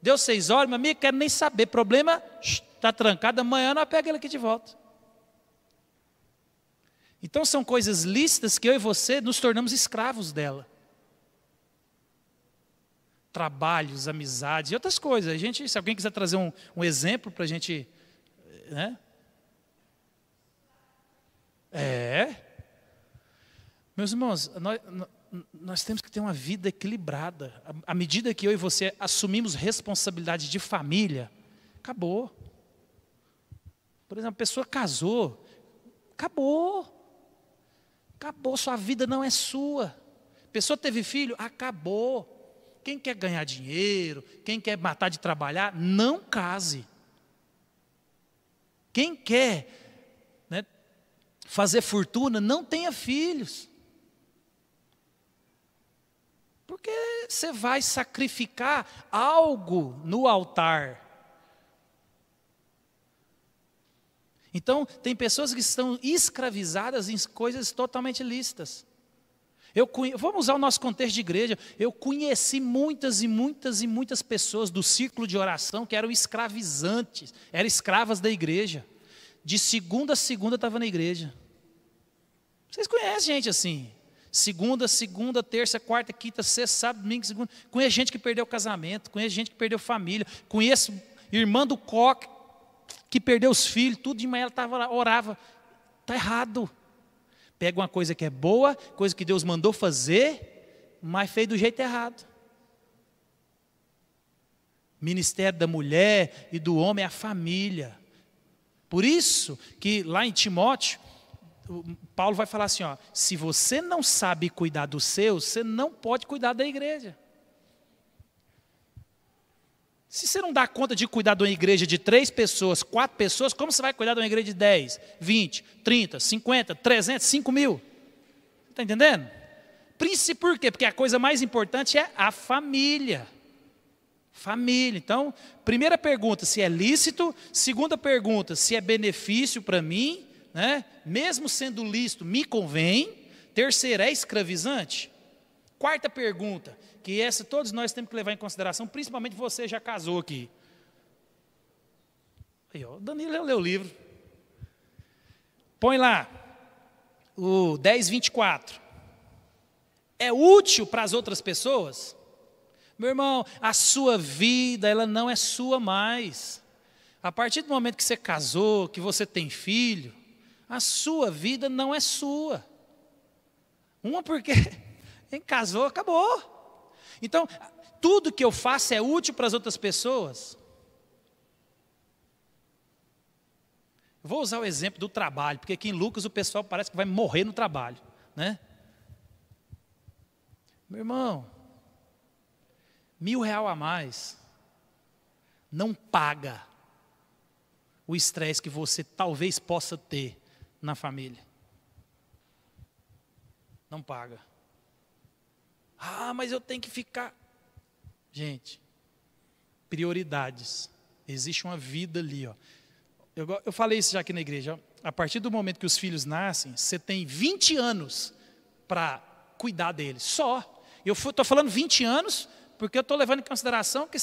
Deu 6 horas, meu amigo, quero nem saber, problema, está trancado, amanhã nós pegamos ele aqui de volta. Então são coisas lícitas que eu e você nos tornamos escravos dela. Trabalhos, amizades e outras coisas. Se alguém quiser trazer um exemplo para a gente... né? Meus irmãos, nós temos que ter uma vida equilibrada. À medida que eu e você assumimos responsabilidade de família, acabou. Por exemplo, a pessoa casou, acabou. Acabou, sua vida não é sua. A pessoa teve filho, acabou. Quem quer ganhar dinheiro, quem quer matar de trabalhar, não case. Quem quer, né, fazer fortuna, não tenha filhos. Porque você vai sacrificar algo no altar. Então, tem pessoas que estão escravizadas em coisas totalmente lícitas. Vamos usar o nosso contexto de igreja. Eu conheci muitas pessoas do círculo de oração que eram escravizantes, eram escravas da igreja. De segunda a segunda estava na igreja. Vocês conhecem gente assim? Segunda, terça, quarta, quinta, sexta, sábado, domingo, segunda. Conheço gente que perdeu o casamento, conheço gente que perdeu família, conheço irmã do coque que perdeu os filhos, tudo de manhã ela estava lá, orava. Está errado. Pega uma coisa que é boa, coisa que Deus mandou fazer, mas fez do jeito errado. Ministério da mulher e do homem é a família. Por isso que lá em Timóteo, Paulo vai falar assim, ó, se você não sabe cuidar dos seus, você não pode cuidar da igreja. Se você não dá conta de cuidar de uma igreja de 3 pessoas, 4 pessoas, como você vai cuidar de uma igreja de 10, 20, 30, 50, 300, 5 mil? Está entendendo? Por quê? Porque a coisa mais importante é a família. Família. Então, primeira pergunta, se é lícito. Segunda pergunta, se é benefício para mim, né? Mesmo sendo lícito, me convém. Terceira, é escravizante? Quarta pergunta, que essa todos nós temos que levar em consideração, principalmente você já casou aqui. Aí, ó, o Danilo leu o livro. Põe lá, o 10:24. É útil para as outras pessoas? Meu irmão, a sua vida, ela não é sua mais. A partir do momento que você casou, que você tem filho, a sua vida não é sua. Porque quem casou, acabou. Então, tudo que eu faço é útil para as outras pessoas. Eu vou usar o exemplo do trabalho, porque aqui em Lucas o pessoal parece que vai morrer no trabalho, né? Meu irmão, R$1.000 a mais não paga o estresse que você talvez possa ter na família. Não paga. Ah, mas eu tenho que ficar. Gente, prioridades. Existe uma vida ali, ó. Eu falei isso já aqui na igreja. A partir do momento que os filhos nascem, você tem 20 anos para cuidar deles. Só. Eu estou falando 20 anos, porque eu estou levando em consideração que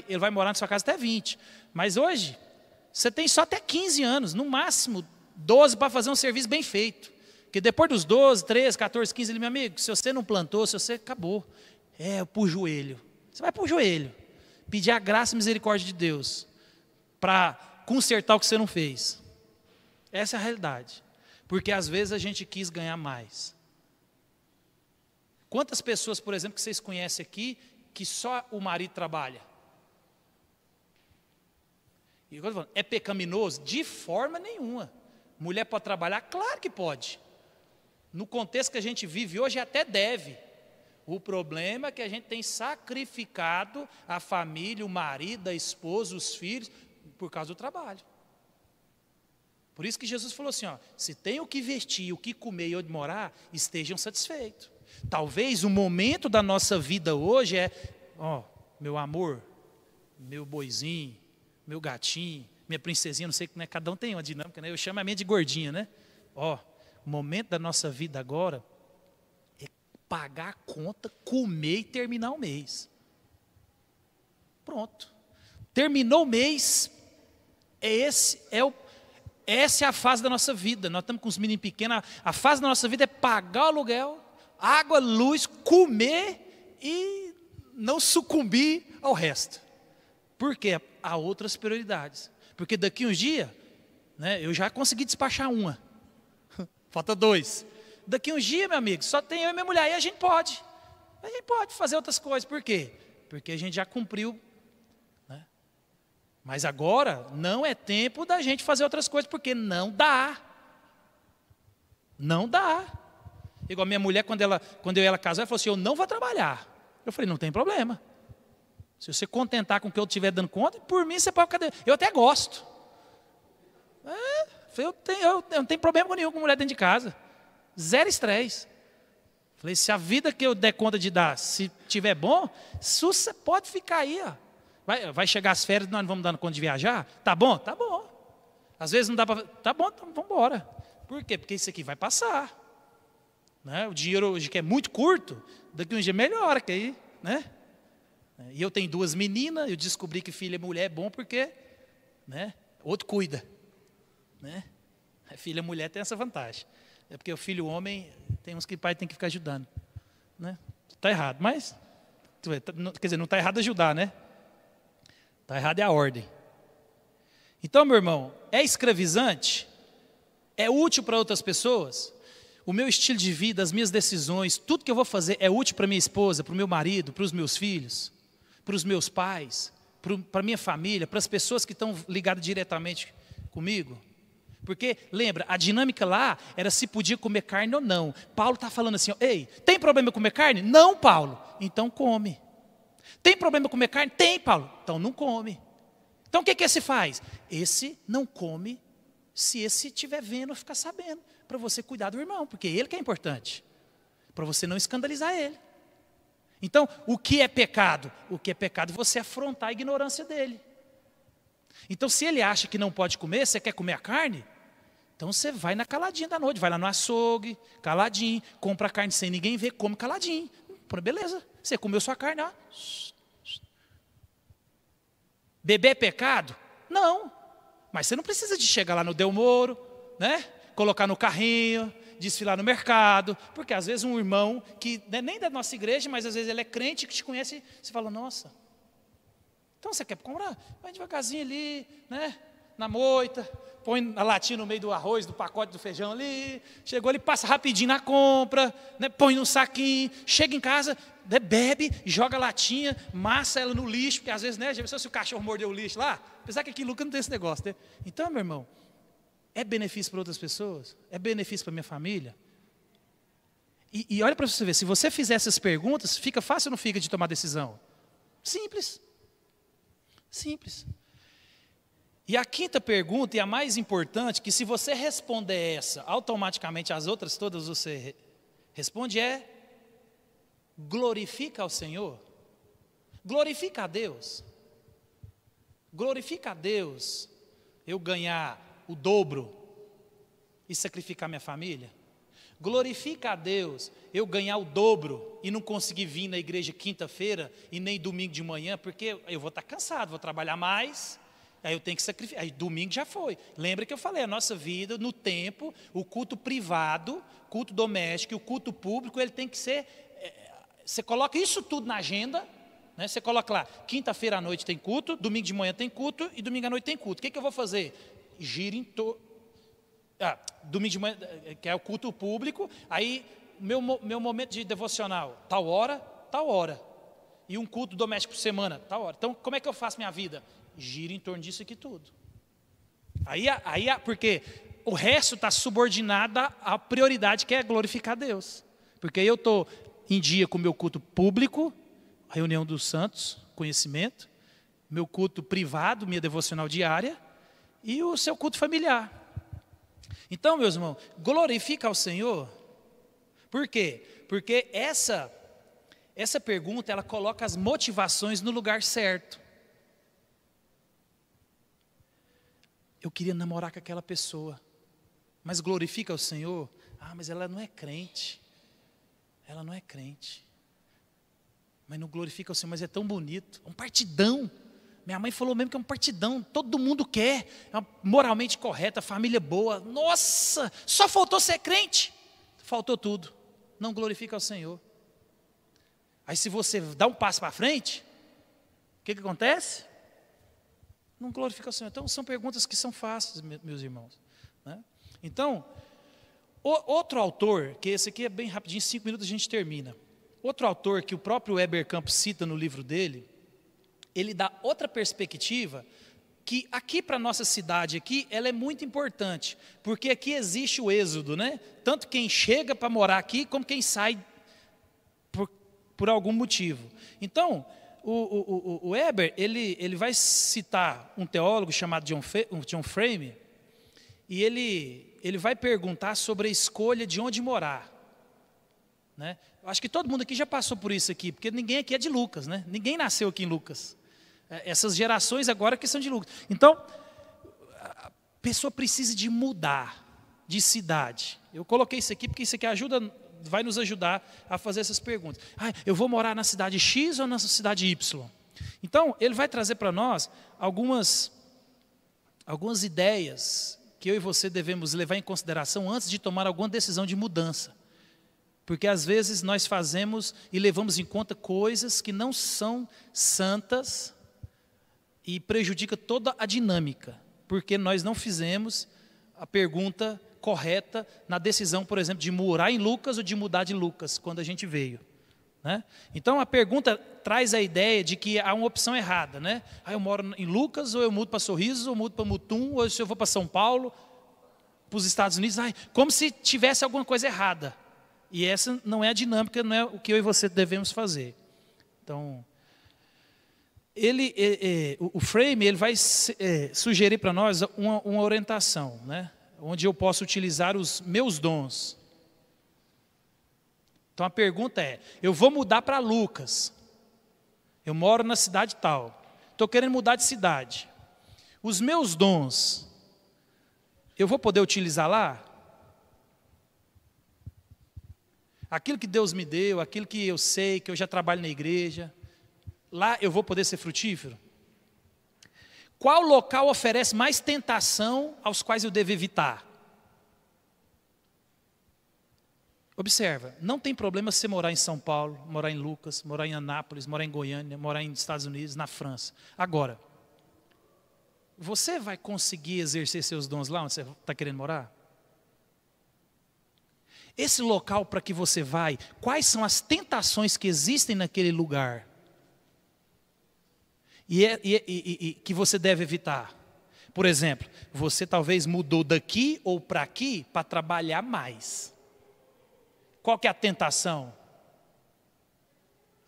ele vai morar na sua casa até 20. Mas hoje, você tem só até 15 anos, no máximo 12 para fazer um serviço bem feito. Porque depois dos 12, 13, 14, 15, meu amigo, se você não plantou, se você acabou. Para o joelho. Você vai para o joelho. Pedir a graça e misericórdia de Deus. Para consertar o que você não fez. Essa é a realidade. Porque às vezes a gente quis ganhar mais. Quantas pessoas, por exemplo, que vocês conhecem aqui, que só o marido trabalha? E eu tô falando, é pecaminoso? De forma nenhuma. Mulher pode trabalhar? Claro que pode. No contexto que a gente vive hoje, até deve. O problema é que a gente tem sacrificado a família, o marido, a esposa, os filhos, por causa do trabalho. Por isso que Jesus falou assim, ó, se tem o que vestir, o que comer e onde morar, estejam satisfeitos. Talvez o momento da nossa vida hoje é, ó, meu amor, meu boizinho, meu gatinho, minha princesinha, não sei, né, cada um tem uma dinâmica, né? Eu chamo a minha de gordinha, né? Ó, o momento da nossa vida agora é pagar a conta, comer e terminar o mês. Pronto. Terminou o mês, essa é a fase da nossa vida. Nós estamos com os meninos pequenos, a fase da nossa vida é pagar o aluguel, água, luz, comer e não sucumbir ao resto. Por quê? Há outras prioridades. Porque daqui uns dias, né, eu já consegui despachar uma. Falta 2. Daqui uns dias, meu amigo, só tem eu e minha mulher. E a gente pode fazer outras coisas. Por quê? Porque a gente já cumpriu. Né? Mas agora não é tempo da gente fazer outras coisas, porque não dá. Não dá. Igual a minha mulher, quando eu e ela casou, ela falou assim, eu não vou trabalhar. Eu falei, não tem problema. Se você contentar com o que eu estiver dando conta, por mim você pode ficar. Eu até gosto. Eu não tenho problema nenhum com mulher dentro de casa. Zero estresse. Falei, se a vida que eu der conta de dar, se tiver bom, você pode ficar aí. Ó. Vai chegar as férias, nós não vamos dando conta de viajar? Tá bom? Tá bom. Às vezes não dá para. Tá bom, então vamos embora. Por quê? Porque isso aqui vai passar. Né? O dinheiro hoje que é muito curto, daqui um dia melhora, que aí, né? E eu tenho 2 meninas, eu descobri que filha e mulher é bom porque, né? Outro cuida. Né? A filha e mulher tem essa vantagem. É porque o filho homem, tem uns que o pai tem que ficar ajudando. Né? Está errado, mas, quer dizer, não está errado ajudar, né? Está errado é a ordem. Então, meu irmão, é escravizante? É útil para outras pessoas? O meu estilo de vida, as minhas decisões, tudo que eu vou fazer é útil para minha esposa, para o meu marido, para os meus filhos, para os meus pais, para a minha família, para as pessoas que estão ligadas diretamente comigo? Porque, lembra, a dinâmica lá era se podia comer carne ou não. Paulo está falando assim, ó, ei, tem problema comer carne? Não, Paulo. Então come. Tem problema comer carne? Tem, Paulo. Então não come. Então o que esse faz? Esse não come se esse estiver vendo, ficar sabendo. Para você cuidar do irmão, porque ele que é importante. Para você não escandalizar ele. Então, o que é pecado? O que é pecado é você afrontar a ignorância dele. Então, se ele acha que não pode comer, você quer comer a carne? Então você vai na caladinha da noite, vai lá no açougue, caladinho, compra a carne sem ninguém ver, come caladinho. Beleza, você comeu sua carne, ó. Beber é pecado? Não. Mas você não precisa de chegar lá no Del Moro, né? Colocar no carrinho, desfilar no mercado, porque às vezes um irmão que não é nem da nossa igreja, mas às vezes ele é crente, que te conhece, você fala, nossa, então você quer comprar? Vai devagarzinho ali, né? Na moita, põe a latinha no meio do arroz, do pacote do feijão ali, chegou ali, passa rapidinho na compra, né, põe num saquinho, chega em casa, né, bebe, joga a latinha, massa ela no lixo, porque às vezes, né, já pensou se o cachorro mordeu o lixo lá? Apesar que aqui em Lucas não tem esse negócio, né? Então, meu irmão, é benefício para outras pessoas? É benefício para minha família? E olha para você ver, se você fizer essas perguntas, fica fácil ou não fica de tomar decisão? Simples. Simples. E a quinta pergunta, e a mais importante, que se você responder essa, automaticamente as outras todas você responde, é: glorifica ao Senhor? Glorifica a Deus? Glorifica a Deus eu ganhar o dobro e sacrificar minha família? Glorifica a Deus eu ganhar o dobro e não conseguir vir na igreja quinta-feira e nem domingo de manhã, porque eu vou estar cansado, vou trabalhar mais, aí eu tenho que sacrificar, aí domingo já foi. Lembra que eu falei, a nossa vida no tempo, o culto privado, culto doméstico e o culto público, ele tem que ser, você coloca isso tudo na agenda, né? Você coloca lá, quinta-feira à noite tem culto, domingo de manhã tem culto e domingo à noite tem culto. O que eu vou fazer? Gira em torno, domingo de manhã, que é o culto público, aí meu momento de devocional, tal hora, e um culto doméstico por semana, tal hora. Então, como é que eu faço minha vida? Gira em torno disso aqui tudo. Porque o resto está subordinado à prioridade que é glorificar a Deus. Porque eu estou em dia com o meu culto público, reunião dos santos, conhecimento, meu culto privado, minha devocional diária, e o seu culto familiar. Então, meus irmãos, glorifica ao Senhor. Por quê? Porque essa pergunta, ela coloca as motivações no lugar certo. Eu queria namorar com aquela pessoa, mas glorifica ao Senhor? Mas ela não é crente. Ela não é crente. Mas não glorifica ao Senhor, mas é tão bonito. É um partidão. Minha mãe falou mesmo que é um partidão, todo mundo quer, é moralmente correta, família boa. Nossa, só faltou ser crente. Faltou tudo, não glorifica ao Senhor. Aí se você dá um passo para frente, o que acontece? Não glorifica ao Senhor. Então são perguntas que são fáceis, meus irmãos, né? Então, outro autor, que esse aqui é bem rapidinho, 5 minutos a gente termina. Outro autor que o próprio Heber Campos cita no livro dele, ele dá outra perspectiva, que aqui para a nossa cidade, aqui, ela é muito importante, porque aqui existe o êxodo, né? Tanto quem chega para morar aqui, como quem sai por algum motivo. Então, o Heber, ele vai citar um teólogo chamado John Frame, e ele vai perguntar sobre a escolha de onde morar, né? Eu acho que todo mundo aqui já passou por isso aqui, porque ninguém aqui é de Lucas, né? Ninguém nasceu aqui em Lucas. Essas gerações agora que são de Lucas. Então, a pessoa precisa de mudar de cidade. Eu coloquei isso aqui porque isso aqui vai nos ajudar a fazer essas perguntas. Eu vou morar na cidade X ou na cidade Y? Então, ele vai trazer para nós algumas ideias que eu e você devemos levar em consideração antes de tomar alguma decisão de mudança. Porque às vezes nós fazemos e levamos em conta coisas que não são santas e prejudica toda a dinâmica, porque nós não fizemos a pergunta correta na decisão, por exemplo, de morar em Lucas ou de mudar de Lucas, quando a gente veio. Né? Então a pergunta traz a ideia de que há uma opção errada. Né? Eu moro em Lucas, ou eu mudo para Sorrisos, ou eu mudo para Mutum, ou se eu vou para São Paulo, para os Estados Unidos, como se tivesse alguma coisa errada. E essa não é a dinâmica, não é o que eu e você devemos fazer. Então, o Frame ele vai sugerir para nós uma orientação, né? Onde eu posso utilizar os meus dons. Então a pergunta é, eu vou mudar para Lucas, eu moro na cidade tal, estou querendo mudar de cidade. Os meus dons, eu vou poder utilizar lá? Aquilo que Deus me deu, aquilo que eu sei, que eu já trabalho na igreja, lá eu vou poder ser frutífero? Qual local oferece mais tentação aos quais eu devo evitar? Observa, não tem problema você morar em São Paulo, morar em Lucas, morar em Anápolis, morar em Goiânia, morar nos Estados Unidos, na França. Agora, você vai conseguir exercer seus dons lá onde você está querendo morar? Esse local para que você vai, quais são as tentações que existem naquele lugar? E que você deve evitar? Por exemplo, você talvez mudou daqui ou para aqui para trabalhar mais. Qual que é a tentação?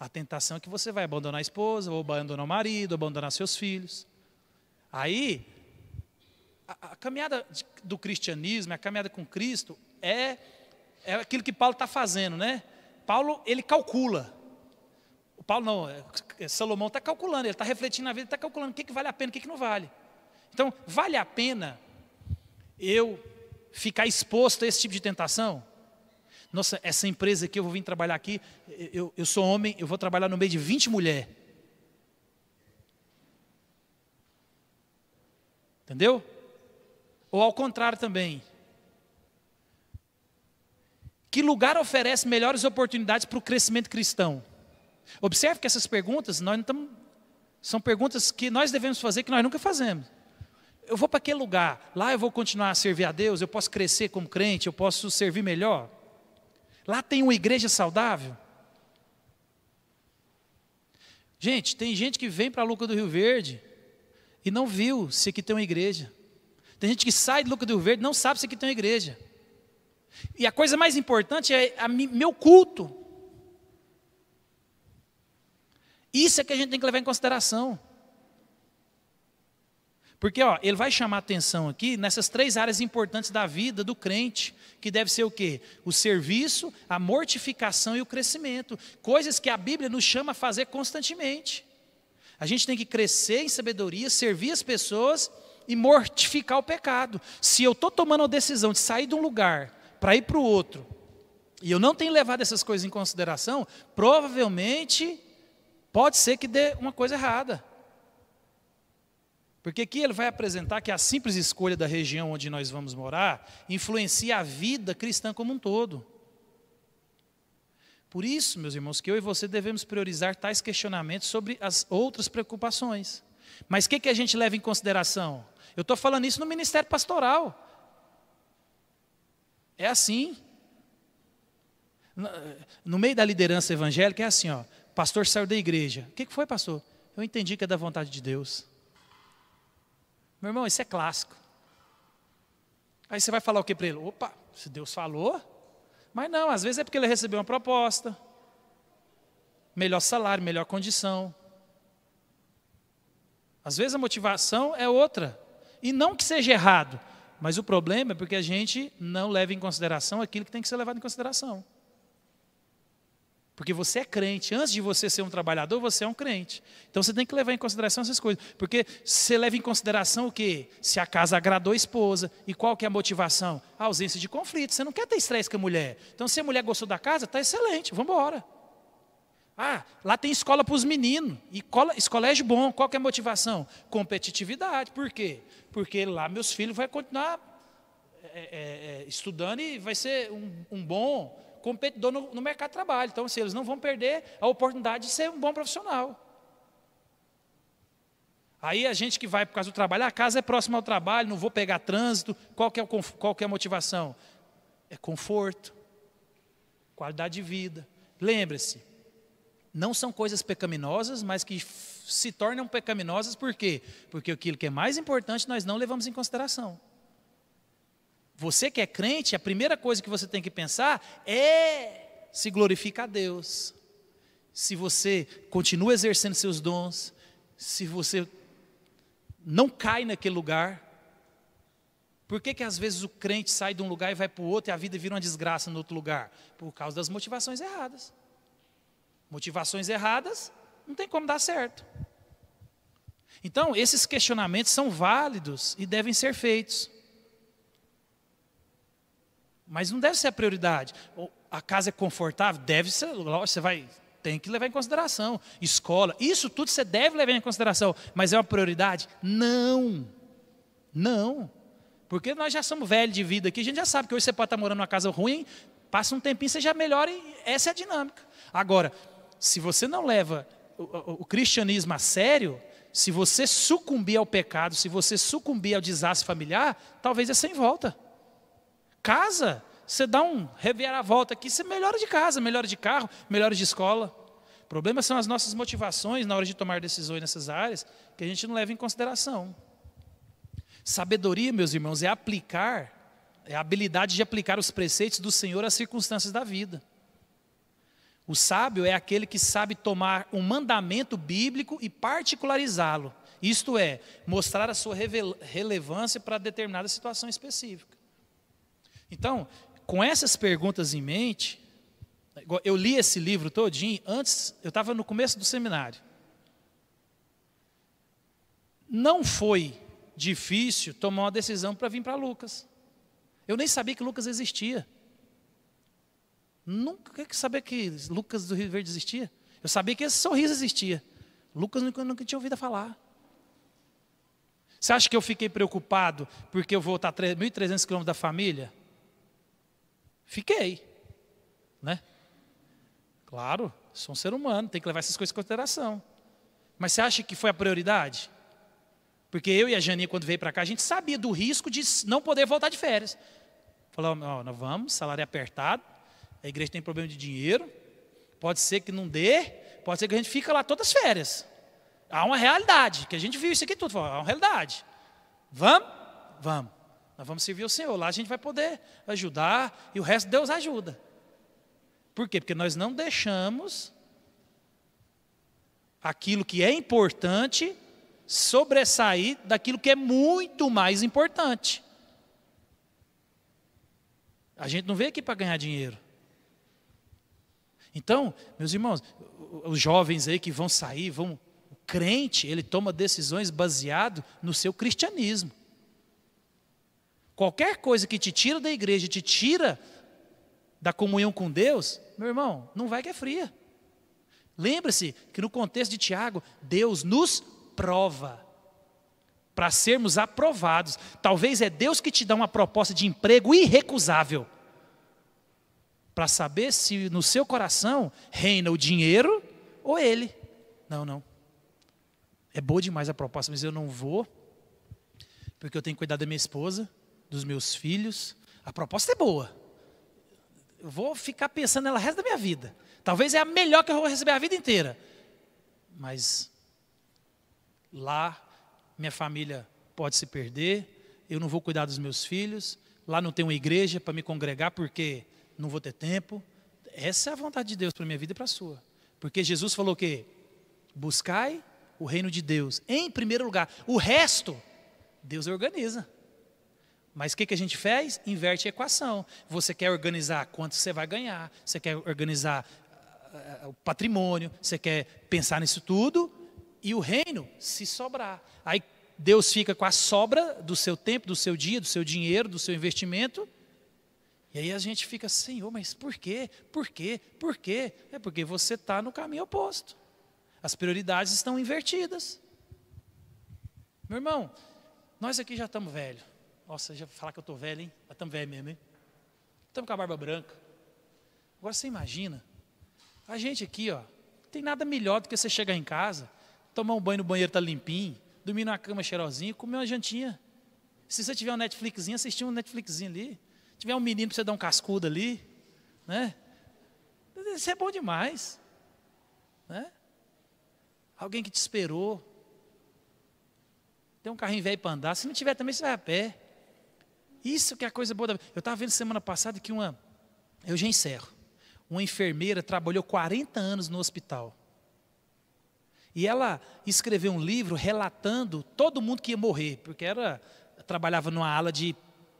A tentação é que você vai abandonar a esposa, ou abandonar o marido, ou abandonar seus filhos. Aí, a caminhada do cristianismo, a caminhada com Cristo, é aquilo que Paulo está fazendo, né? Paulo, ele calcula. O Paulo não, Salomão está calculando, ele está refletindo na vida, está calculando o que vale a pena, o que não vale. Então, vale a pena eu ficar exposto a esse tipo de tentação? Nossa, essa empresa aqui, eu vou vir trabalhar aqui, eu sou homem, eu vou trabalhar no meio de 20 mulheres. Entendeu? Ou ao contrário também. Que lugar oferece melhores oportunidades para o crescimento cristão? Observe que essas perguntas, são perguntas que nós devemos fazer, que nós nunca fazemos. Eu vou para aquele lugar, lá eu vou continuar a servir a Deus, eu posso crescer como crente, eu posso servir melhor. Lá tem uma igreja saudável. Gente, tem gente que vem para a Luca do Rio Verde e não viu se aqui tem uma igreja. Tem gente que sai de Luca do Rio Verde e não sabe se aqui tem uma igreja. E a coisa mais importante é meu culto. Isso é que a gente tem que levar em consideração. Porque ele vai chamar atenção aqui nessas 3 áreas importantes da vida do crente, que deve ser o quê? O serviço, a mortificação e o crescimento. Coisas que a Bíblia nos chama a fazer constantemente. A gente tem que crescer em sabedoria, servir as pessoas e mortificar o pecado. Se eu estou tomando a decisão de sair de um lugar para ir para o outro, e eu não tenho levado essas coisas em consideração, provavelmente pode ser que dê uma coisa errada. Porque aqui ele vai apresentar que a simples escolha da região onde nós vamos morar influencia a vida cristã como um todo. Por isso, meus irmãos, que eu e você devemos priorizar tais questionamentos sobre as outras preocupações. Mas o que a gente leva em consideração? Eu estou falando isso no ministério pastoral. É assim. No meio da liderança evangélica é assim, pastor saiu da igreja. O que foi, pastor? Eu entendi que é da vontade de Deus. Meu irmão, isso é clássico. Aí você vai falar o que para ele? Opa, se Deus falou. Mas não, às vezes é porque ele recebeu uma proposta. Melhor salário, melhor condição. Às vezes a motivação é outra. E não que seja errado. Mas o problema é porque a gente não leva em consideração aquilo que tem que ser levado em consideração. Porque você é crente. Antes de você ser um trabalhador, você é um crente. Então você tem que levar em consideração essas coisas. Porque você leva em consideração o quê? Se a casa agradou a esposa. E qual que é a motivação? A ausência de conflito. Você não quer ter estresse com a mulher. Então se a mulher gostou da casa, está excelente, vamos embora. Lá tem escola para os meninos. E colégio bom. Qual que é a motivação? Competitividade. Por quê? Porque lá meus filhos vão continuar estudando e vai ser um bom competidor no mercado de trabalho. Então, assim, eles não vão perder a oportunidade de ser um bom profissional. Aí a gente que vai por causa do trabalho, a casa é próxima ao trabalho, não vou pegar trânsito. Qual que é a motivação? É conforto, qualidade de vida. Lembre-se, não são coisas pecaminosas, mas que se tornam pecaminosas por quê? Porque aquilo que é mais importante nós não levamos em consideração. Você que é crente, a primeira coisa que você tem que pensar é se glorificar a Deus. Se você continua exercendo seus dons, se você não cai naquele lugar. Por que às vezes o crente sai de um lugar e vai para o outro e a vida vira uma desgraça no outro lugar? Por causa das motivações erradas. Motivações erradas não tem como dar certo. Então, esses questionamentos são válidos e devem ser feitos. Mas não deve ser a prioridade. A casa é confortável? Deve ser, lógico, tem que levar em consideração. Escola, isso tudo você deve levar em consideração. Mas é uma prioridade? Não. Não. Porque nós já somos velhos de vida aqui, a gente já sabe que hoje você pode estar morando numa casa ruim, passa um tempinho, você já melhora e essa é a dinâmica. Agora, se você não leva o cristianismo a sério, se você sucumbir ao pecado, se você sucumbir ao desastre familiar, talvez é sem volta. Casa, você dá um reviravolta aqui, você melhora de casa, melhora de carro, melhora de escola. O problema são as nossas motivações na hora de tomar decisões nessas áreas, que a gente não leva em consideração. Sabedoria, meus irmãos, é a habilidade de aplicar os preceitos do Senhor às circunstâncias da vida. O sábio é aquele que sabe tomar um mandamento bíblico e particularizá-lo. Isto é, mostrar a sua relevância para determinada situação específica. Então, com essas perguntas em mente, eu li esse livro todinho, antes, eu estava no começo do seminário. Não foi difícil tomar uma decisão para vir para Lucas. Eu nem sabia que Lucas existia. Nunca sabia que Lucas do Rio Verde existia. Eu sabia que esse Sorriso existia. Lucas nunca tinha ouvido falar. Você acha que eu fiquei preocupado porque eu vou estar 1.300 quilômetros da família? Fiquei, né? Claro, sou um ser humano, tem que levar essas coisas em consideração. Mas você acha que foi a prioridade? Porque eu e a Janinha, quando veio para cá, a gente sabia do risco de não poder voltar de férias. Falou, nós vamos, salário é apertado, a igreja tem problema de dinheiro, pode ser que não dê, pode ser que a gente fique lá todas as férias. Há uma realidade, que a gente viu isso aqui tudo, falou, há uma realidade. Vamos? Vamos. Nós vamos servir o Senhor, lá a gente vai poder ajudar e o resto Deus ajuda. Por quê? Porque nós não deixamos aquilo que é importante sobressair daquilo que é muito mais importante. A gente não veio aqui para ganhar dinheiro. Então, meus irmãos, os jovens aí que vão sair, o crente, ele toma decisões baseado no seu cristianismo. Qualquer coisa que te tira da igreja, te tira da comunhão com Deus, meu irmão, não vai que é fria. Lembre-se que no contexto de Tiago, Deus nos prova para sermos aprovados. Talvez é Deus que te dá uma proposta de emprego irrecusável para saber se no seu coração reina o dinheiro ou ele. Não. É boa demais a proposta, mas eu não vou, porque eu tenho que cuidar da minha esposa, dos meus filhos. A proposta é boa. Eu vou ficar pensando nela o resto da minha vida. Talvez é a melhor que eu vou receber a vida inteira. Mas lá, minha família pode se perder, eu não vou cuidar dos meus filhos, lá não tem uma igreja para me congregar, porque não vou ter tempo. Essa é a vontade de Deus para a minha vida e para a sua. Porque Jesus falou o quê? Buscai o reino de Deus em primeiro lugar. O resto, Deus organiza. Mas o que a gente faz? Inverte a equação. Você quer organizar quanto você vai ganhar, você quer organizar o patrimônio, você quer pensar nisso tudo, e o reino, se sobrar. Aí Deus fica com a sobra do seu tempo, do seu dia, do seu dinheiro, do seu investimento, e aí a gente fica, Senhor, mas por quê? Por quê? Por quê? É porque você está no caminho oposto. As prioridades estão invertidas. Meu irmão, nós aqui já estamos velhos. Nossa, já falar que eu estou velho, hein? Mas estamos velho mesmo, hein? Estamos com a barba branca. Agora você imagina, a gente aqui, ó, não tem nada melhor do que você chegar em casa, tomar um banho no banheiro, tá limpinho, dormir numa cama cheirosinha, comer uma jantinha. Se você tiver um Netflixzinho, assistir um Netflixzinho ali. Se tiver um menino para você dar um cascudo ali, né? Isso é bom demais, né? Alguém que te esperou. Tem um carrinho velho para andar. Se não tiver também, você vai a pé. Isso que é a coisa boa da vida. Eu estava vendo semana passada que eu já encerro. Uma enfermeira trabalhou 40 anos no hospital. E ela escreveu um livro relatando todo mundo que ia morrer, porque trabalhava numa ala de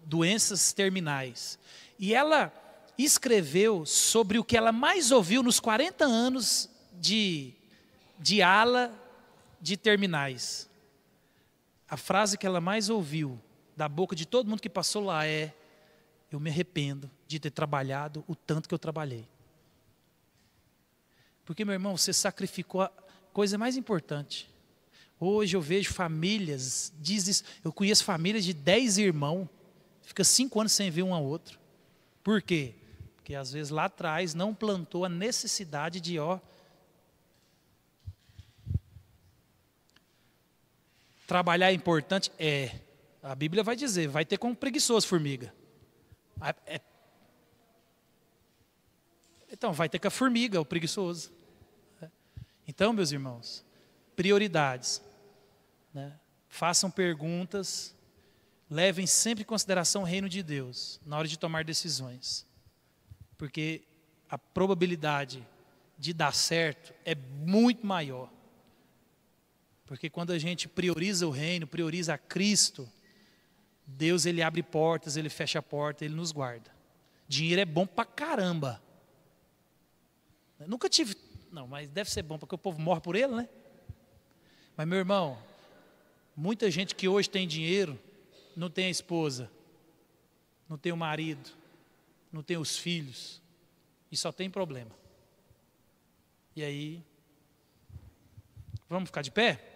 doenças terminais. E ela escreveu sobre o que ela mais ouviu nos 40 anos de ala de terminais. A frase que ela mais ouviu da boca de todo mundo que passou lá é: eu me arrependo de ter trabalhado o tanto que eu trabalhei. Porque, meu irmão, você sacrificou a coisa mais importante. Hoje eu vejo famílias, eu conheço famílias de 10 irmãos, fica 5 anos sem ver um ao outro. Por quê? Porque às vezes lá atrás não plantou a necessidade de, trabalhar é importante? É. A Bíblia vai dizer, vai ter como preguiçoso formiga. Então, vai ter com a formiga, o preguiçoso. Então, meus irmãos, prioridades. Né? Façam perguntas, levem sempre em consideração o reino de Deus, na hora de tomar decisões. Porque a probabilidade de dar certo é muito maior. Porque quando a gente prioriza o reino, prioriza a Cristo, Deus, Ele abre portas, Ele fecha a porta, Ele nos guarda. Dinheiro é bom pra caramba. Eu nunca tive, não, mas deve ser bom, porque o povo morre por ele, né? Mas, meu irmão, muita gente que hoje tem dinheiro, não tem a esposa, não tem o marido, não tem os filhos, e só tem problema. E aí, vamos ficar de pé?